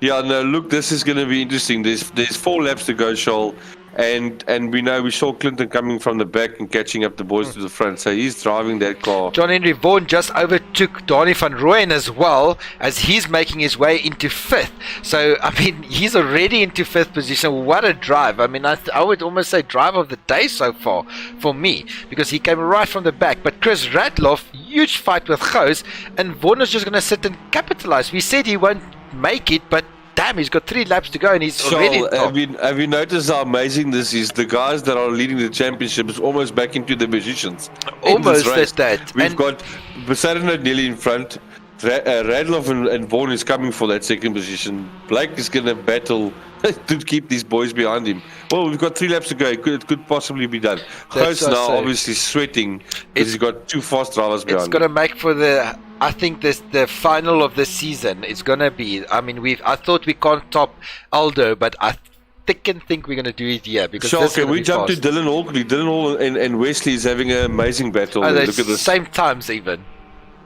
Yeah, no, look, this is going to be interesting. There's 4 laps to go, Shoal, and we saw Clinton coming from the back and catching up the boys to the front, so he's driving that car. John Henry Vaughan just overtook Donnie van Rooyen as well, as he's making his way into 5th. So, I mean, he's already into 5th position. What a drive. I mean, I would almost say drive of the day so far for me, because he came right from the back. But Chris Radloff, huge fight with Gous, and Vaughan is just going to sit and capitalize. We said he won't make it, but damn, he's got 3 laps to go and he's already top. Have you noticed how amazing this is? The guys that are leading the championship is almost back into the positions. Almost at that. We've got Besaidenout nearly in front. Radloff and Vaughan is coming for that second position. Blake is going to battle to keep these boys behind him. Well, we've got 3 laps to go. It could possibly be done. Gous now obviously sweating because he's got 2 fast drivers behind him. It's going to make for the... I think the final of the season is going to be... I mean, I thought we can't top Aldo, but I think we're going to do it here. Because can we jump to Dylan Hall? Dylan Hall and Wesley is having an amazing battle. Look at this. Same times even.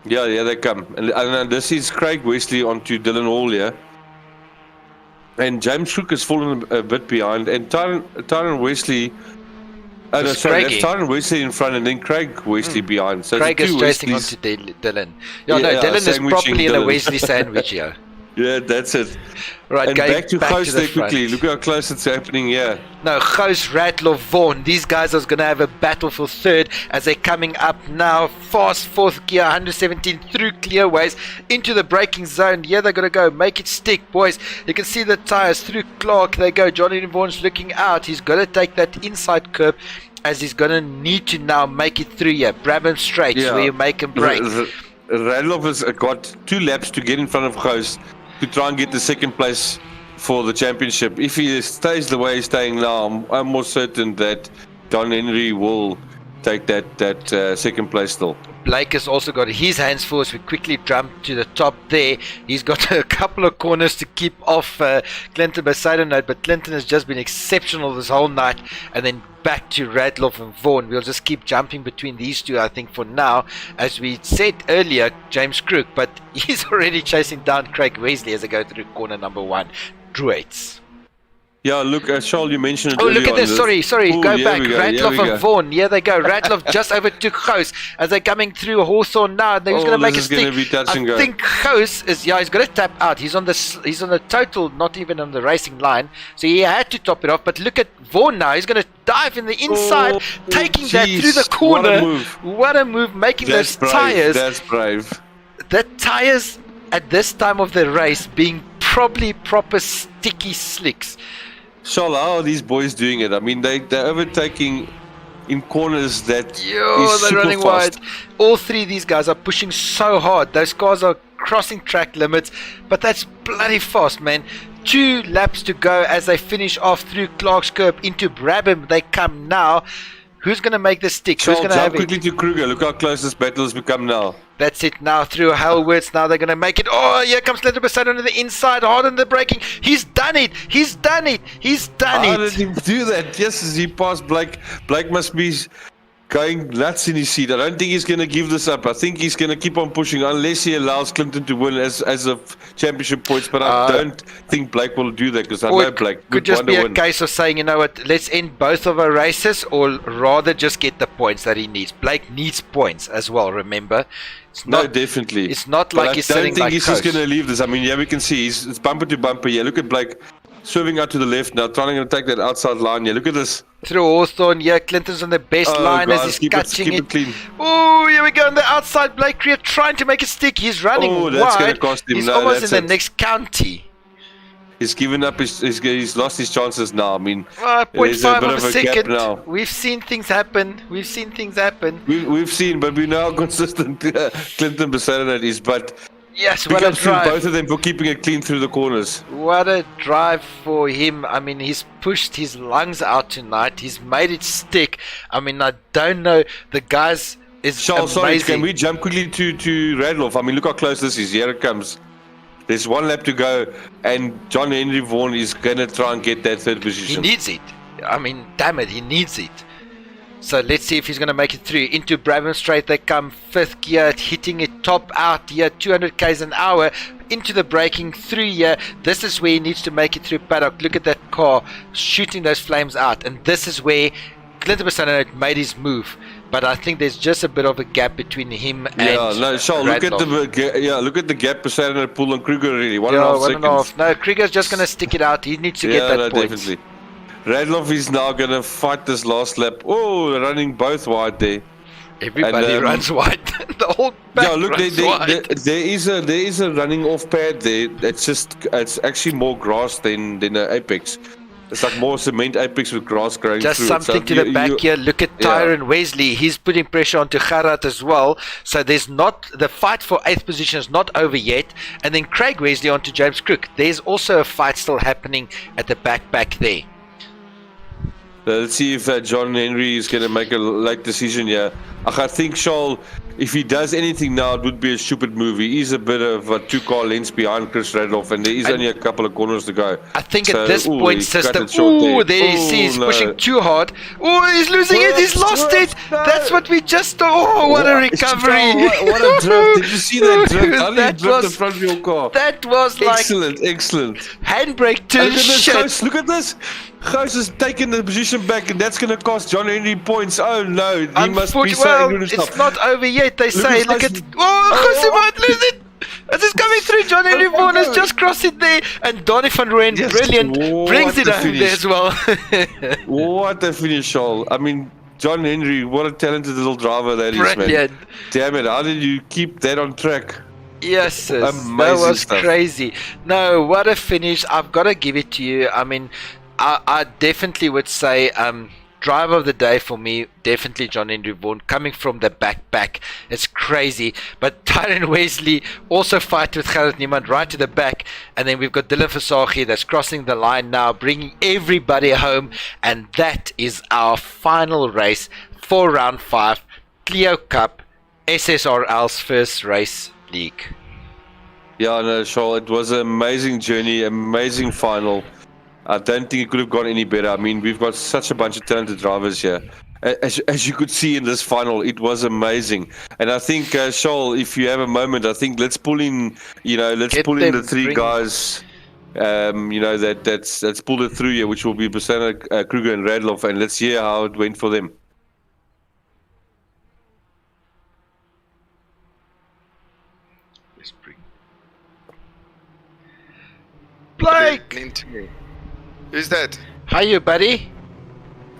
Yeah, they come. And this is Craig Wesley onto Dylan Hall here. And James Crook has fallen a bit behind. And Tyron Wesley... that's Tyron Wesley in front and then Craig Wesley behind. So Craig is chasing onto Dylan. Dylan is properly in a Wesley sandwich here. Yeah, that's it. Right, and back to Gous there quickly. Look how close it's happening here. No, Gous, Radloff, Vaughan. These guys are going to have a battle for 3rd as they're coming up now. Fast 4th gear, 117 through clearways into the braking zone. Yeah, they're going to go. Make it stick, boys. You can see the tyres through Clark. They go. Johnny Vaughan's looking out. He's got to take that inside curb, as he's going to need to now make it through here. Brabham Straits, where you make him break. Radloff has got 2 laps to get in front of Gous to try and get the 2nd place for the championship. If he stays the way he's staying now, I'm more certain that Don Henry will take that 2nd place still. Blake has also got his hands full as we quickly jump to the top there. He's got a couple of corners to keep off Clinton Besaidenout, but Clinton has just been exceptional this whole night. And then back to Radloff and Vaughan. We'll just keep jumping between these two, I think, for now. As we said earlier, James Crook, but he's already chasing down Craig Wesley as they go through corner number 1. Druids. Yeah, look, Charles, you mentioned it Oh, earlier look at on this. Sorry. Ooh, Go here back. we go, here we Radloff go. and Vaughan. Here they go. Radloff just overtook Goos as they're coming through Hawthorne now. Who's going to make a this is gonna stick? be touch and I go. think Goos is, he's got to tap out. He's on the total, not even on the racing line. So he had to top it off. But look at Vaughan now. He's going to dive in the inside, taking that through the corner. What a move. Making That's those brave. tyres. That's brave. The tyres at this time of the race being probably proper sticky slicks. Charles, how are these boys doing it? I mean, they're overtaking in corners that Yo, is they're super running fast. wide. All three of these guys are pushing so hard. Those cars are crossing track limits, but that's bloody fast, man. 2 laps to go as they finish off through Clark's Curb into Brabham. They come now. Who's going to make the stick? Charles, Who's going to jump have it? quickly to Kruger. Look how close this battle has become now. That's it now through Hellworths. Now they're going to make it. Oh, here comes Linda Beside on the inside. Hard on the braking. He's done it. He's done it. How did he do that? Yes, as he passed Blake. Blake must be going nuts in his seat. I don't think he's going to give this up. I think he's going to keep on pushing unless he allows Clinton to win as of championship points. But I don't think Blake will do that because I know Blake could just be a case of saying, you know what, let's end both of our races, or rather just get the points that he needs. Blake needs points as well, remember. No, definitely. It's not like he's sitting like I don't think he's just going to leave this. I mean, yeah, we can see it's bumper to bumper. Yeah, look at Blake swerving out to the left now, trying to take that outside line. Yeah, look at this. Through Hawthorne, yeah, Clinton's on the best line guys, as he's catching keep it clean. Oh, here we go on the outside. Blake Creer trying to make a stick. He's running Oh, that's wide. going to cost him. He's No, almost in that's the it. next county. He's given up. He's lost his chances now. I mean, there's 0.5 bit of a gap second. now. We've seen things happen. We've seen, but we know how consistent Clinton Besserenat is. But yes, big what a ups to drive. both of them for keeping it clean through the corners. What a drive for him. I mean, he's pushed his lungs out tonight. He's made it stick. I mean, I don't know. The guys is Charles, sorry, amazing. can we jump quickly to Radloff? I mean, look how close this is. Here it comes. There's 1 lap to go, and John Henry Vaughan is going to try and get that third He position. needs it. I mean, damn it, he needs it. So let's see if he's going to make it through. Into Brabham Straight they come, 5th gear, hitting it top out here, 200 k's an hour. Into the braking through here. This is where he needs to make it through paddock. Look at that car shooting those flames out. And this is where Clinton Besserenat made his move. But I think there's just a bit of a gap between him and Charles, look at the gap Besserenat pull on Kruger already. 1.5 seconds. 1.5. No, Krieger's just going to stick it out. He needs to get that point. Definitely. Radloff is now going to fight this last lap. Oh, running both wide there. Everybody runs wide. The whole back runs wide. There is a running off pad there. It's actually more grass than an apex. It's like more cement apex with grass growing just through something to the back here. Look at Tyron Wesley. He's putting pressure onto Gerard as well. So there's not the fight for 8th position is not over yet. And then Craig Wesley onto James Crook. There's also a fight still happening at the back there. Let's see if John Henry is going to make a late decision here. I think Charles, if he does anything now, it would be a stupid move. He is a bit of a 2-car lengths behind Chris Radloff, and there is only a couple of corners to go. I think at this point system, there you see, he's no. pushing too hard. Oh, he's losing it, he's lost it. No. That's what we just, what a recovery. What a drift. Did you see that drift? How did That you drift was- the front of your car? That was like Excellent. handbrake And to look at this, shit. Ghost. Look at this. Ghost has taken the position back, and that's going to cost John Henry points. Oh no, he must be so angry with himself. It's not over yet, they say. at Look at... Ghost. Jose might lose it. As it's coming through, John Henry Vaughan has just crossed it there. And Donny van Rooyen, Yes. brilliant, What brings it a home finish. there as well. What a finish, Charles. I mean, John Henry, what a talented little driver that is, man. Brilliant. Damn it, how did you keep that on track? Yes, sis. That Amazing was stuff. crazy. No, what a finish. I've got to give it to you. I mean, I definitely would say driver of the day for me, definitely John Henry Vaughan, coming from the back. It's crazy. But Tyron Wesley also fight with Gerrit Niemand right to the back. And then we've got Dylan Versace that's crossing the line now, bringing everybody home. And that is our final race for round 5, Clio Cup, SSRL's first race league. Yeah, no, Charles, it was an amazing journey, amazing final. I don't think it could have gone any better. I mean, we've got such a bunch of talented drivers here. As you could see in this final, it was amazing. And I think, Charles, if you have a moment, I think let's pull in, Get pull in them, the 3 bring- guys that's pulled it through here, which will be Bassano, Kruger, and Radloff, and let's hear how it went for them. Blake! Who's that? How you, buddy?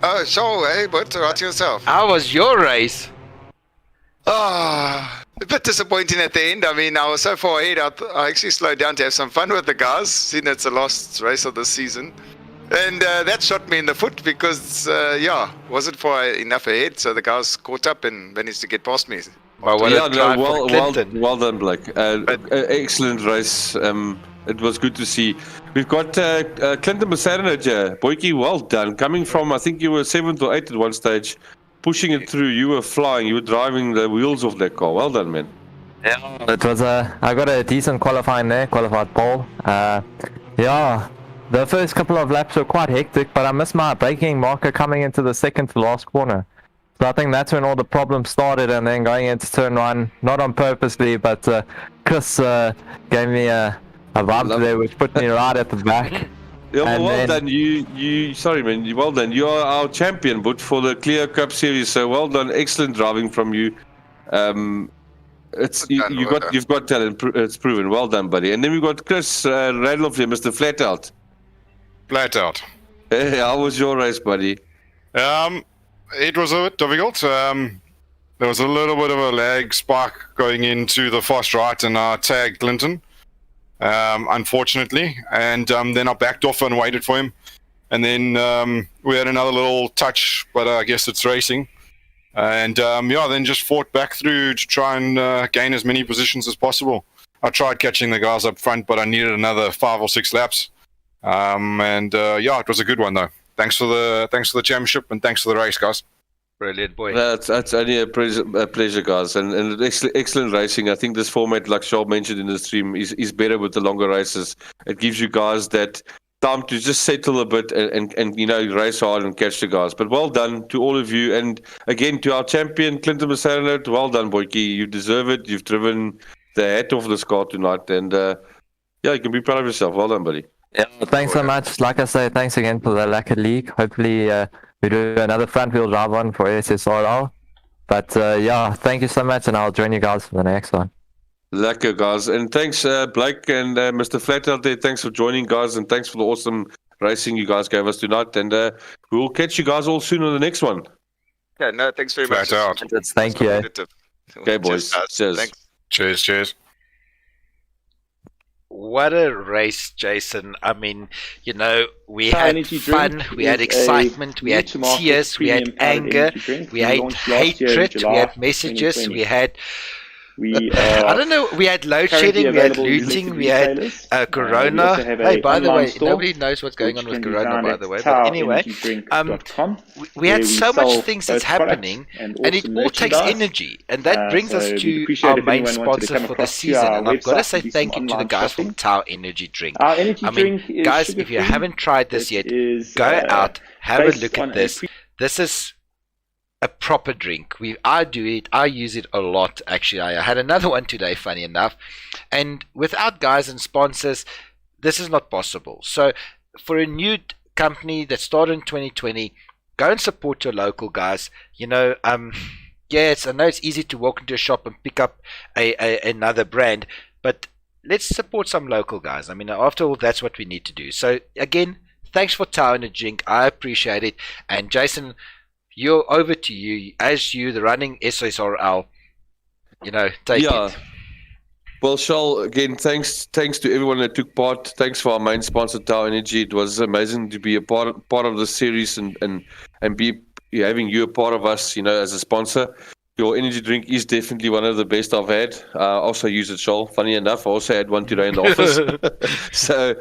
Oh, sure, hey, but right yourself. How was your race? Ah, a bit disappointing at the end. I mean, I was so far ahead, I actually slowed down to have some fun with the guys, seeing it's the last race of the season. And that shot me in the foot because, wasn't far enough ahead, so the guys caught up and managed to get past me. Well, well done, Blake. Excellent race. It was good to see. We've got Clinton Bassano here. Boykie, well done. Coming from, I think you were 7th or 8th at one stage, pushing it through. You were flying. You were driving the wheels off that car. Well done, man. Yeah, it was I got a decent qualifying there, qualified pole. The first couple of laps were quite hectic, but I missed my braking marker coming into the second to last corner. So I think that's when all the problems started, and then going into turn one, not on purposely, but Chris gave me a bump there, which put me right at the back. Yeah, well done. Sorry, man. Well done. You are our champion, but for the Clio Cup Series. So well done. Excellent driving from you. You've got talent. It's proven. Well done, buddy. And then we've got Chris Radloff here, Mr. Flat Out. Flat Out. Hey, how was your race, buddy? It was a bit difficult. There was a little bit of a lag spike going into the fast right, and I tagged Clinton, unfortunately. And then I backed off and waited for him. And then we had another little touch, but I guess it's racing. And then just fought back through to try and gain as many positions as possible. I tried catching the guys up front, but I needed another 5 or 6 laps. It was a good one though. Thanks for the championship, and thanks for the race, guys. Brilliant, boy. That's only a pleasure, guys, and excellent racing. I think this format, like Charles mentioned in the stream, is better with the longer races. It gives you guys that time to just settle a bit and race hard and catch the guys. But well done to all of you, and again to our champion Clinton Bassano. Well done, Boykie. You deserve it. You've driven the hat off this car tonight, and you can be proud of yourself. Well done, buddy. Yeah, thanks so much. Like I say, thanks again for the Lacquer League. Hopefully we do another front wheel drive one for SSRL. But thank you so much, and I'll join you guys for the next one. Lacquer, guys. And thanks Blake and Mr. Flat out there. Thanks for joining, guys, and thanks for the awesome racing you guys gave us tonight. And we'll catch you guys all soon on the next one. Yeah, no, thanks very much. Thank you. Okay, boys. Cheers. Thanks. Cheers. What a race, Jason. I mean, we had fun, we had excitement, we had tears, we had anger, we had hatred, we had messages, we had... I don't know, we had load shedding, we had looting, we had Corona. Hey, by the way, nobody knows what's going on with Corona, by the way. But anyway, we had so much things that's happening, and it all takes energy. And that brings us to our main sponsor for the season. And I've got to say thank you to the guys from Tau Energy Drink. I mean, guys, if you haven't tried this yet, go out, have a look at this. This is a proper drink. I do it. I use it a lot, actually. I had another one today, funny enough. And without guys and sponsors, this is not possible. So for a new company that started in 2020, go and support your local guys. Yes, I know it's easy to walk into a shop and pick up another brand, but let's support some local guys. I mean, after all, that's what we need to do. So again, thanks for Tau Energy Drink. I appreciate it. And Jason, over to you, as you, the running SSRL, take it. Well, Charles, again, thanks to everyone that took part. Thanks for our main sponsor, Tau Energy. It was amazing to be a part of the series and be having you a part of us, as a sponsor. Your energy drink is definitely one of the best I've had. I also use it, Charles. Funny enough, I also had one today in the office. So,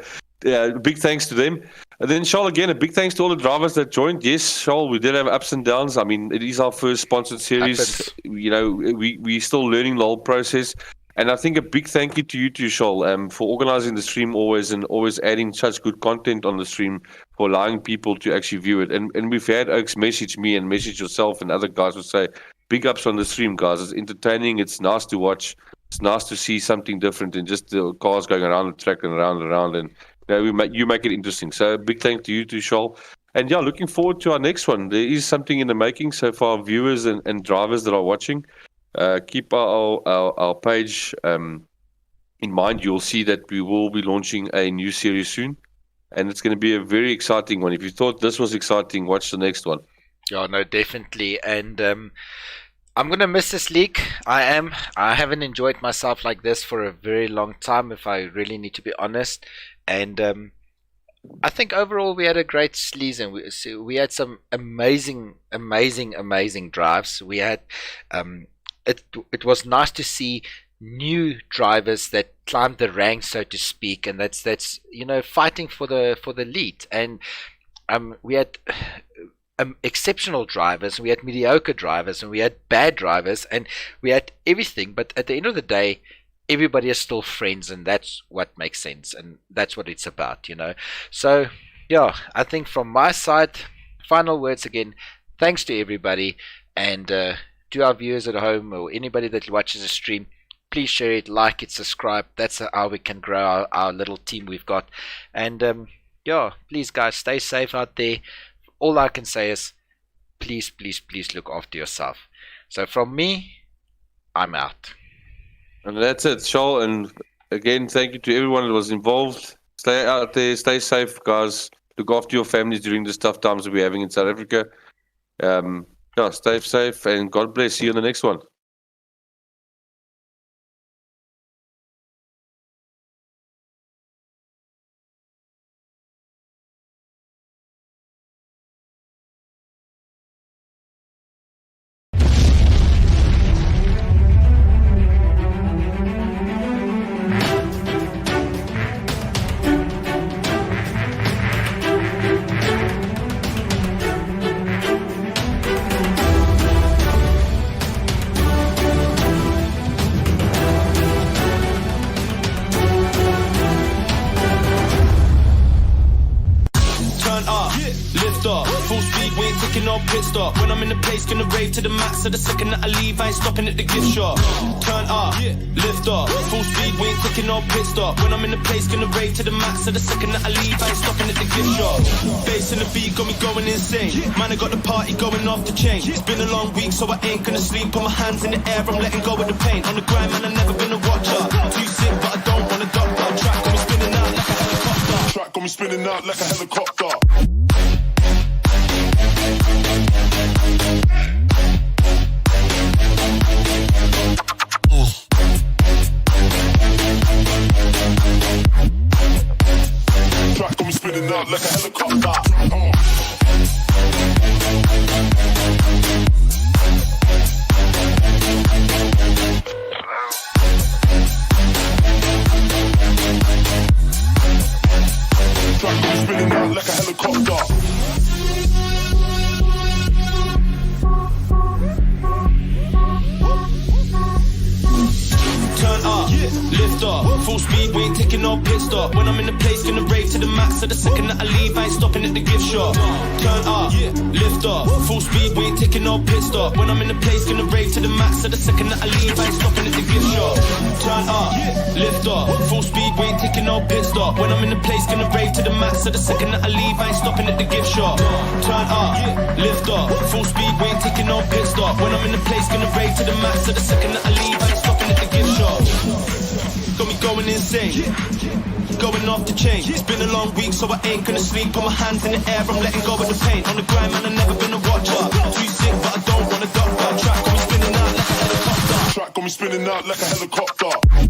big thanks to them. And then, Charles, again, a big thanks to all the drivers that joined. Yes, Charles, we did have ups and downs. I mean, it is our first sponsored series. We're still learning the whole process. And I think a big thank you to you too, Charles, for organizing the stream always and always adding such good content on the stream for allowing people to actually view it. And we've had Oaks message me and message yourself and other guys who say, big ups on the stream, guys. It's entertaining. It's nice to watch. It's nice to see something different than just the cars going around the track and around and around. And you make it interesting. So big thank to you too, Charles. And yeah, looking forward to our next one. There is something in the making. So for our viewers and drivers that are watching, keep our page in mind. You'll see that we will be launching a new series soon. And it's going to be a very exciting one. If you thought this was exciting, watch the next one. Yeah, no, definitely. And I'm going to miss this league. I haven't enjoyed myself like this for a very long time, if I really need to be honest. And I think overall we had a great season. We had some amazing drives. We had it was nice to see new drivers that climbed the ranks, so to speak, and that's fighting for the lead. And we had exceptional drivers, we had mediocre drivers, and we had bad drivers, and we had everything. But at the end of the day, everybody is still friends, and that's what makes sense, and that's what it's about, So yeah, I think from my side, final words again, thanks to everybody, and to our viewers at home or anybody that watches the stream, please share it, like it, subscribe. That's how we can grow our little team we've got. And yeah, please guys, stay safe out there. All I can say is please look after yourself. So from me, I'm out. And that's it, Charles. And again, thank you to everyone that was involved. Stay out there, stay safe, guys. Look after your families during the tough times that we're having in South Africa. Yeah, stay safe, and God bless. See you in the next one. Full speed, we ain't taking no pit stop. When I'm in the place, gonna rave to the max. So the second that I leave, I ain't stopping at the gift shop. Turn up, lift up. Full speed, we ain't taking no pit stop. When I'm in the place, gonna rave to the max. So the second that I leave, I ain't stopping at the gift shop. Bass and the beat got me going insane. Man, I got the party going off the chain. It's been a long week, so I ain't gonna sleep. Put my hands in the air, I'm letting go of the pain. On the grind, man, I never been a watcher. Too sick, but I don't wanna doctor. Track got me spinning out like a helicopter. Track got me spinning out like a helicopter. Track got me spinning out like a helicopter. Track got me spinning out like a helicopter. Lift up, full speed, we ain't taking no pit stop. When I'm in the place, gonna rave to the max. So the second that I leave, I ain't stopping at the gift shop. Turn up, lift up, full speed, we ain't taking no pit stop. When I'm in the place, gonna rave to the max. So the second that I leave, I ain't stopping at the gift shop. Turn up, lift up, full speed, we ain't taking no pit stop. When I'm in the place, gonna rave to the max. So the second that I leave, I ain't stopping at the gift shop. Turn up, lift up, full speed, we ain't taking no pit stop. When I'm in the place, gonna rave to the max. So the second that I leave, I ain't stopping at the gift shop. Got me going insane, going off the chain. It's been a long week, so I ain't gonna sleep. Put my hands in the air, I'm letting go of the pain. On the grind, man, I've never been a watcher. Too sick, but I don't wanna doctor. Track got me spinning out like a helicopter. Track got me spinning out like a helicopter.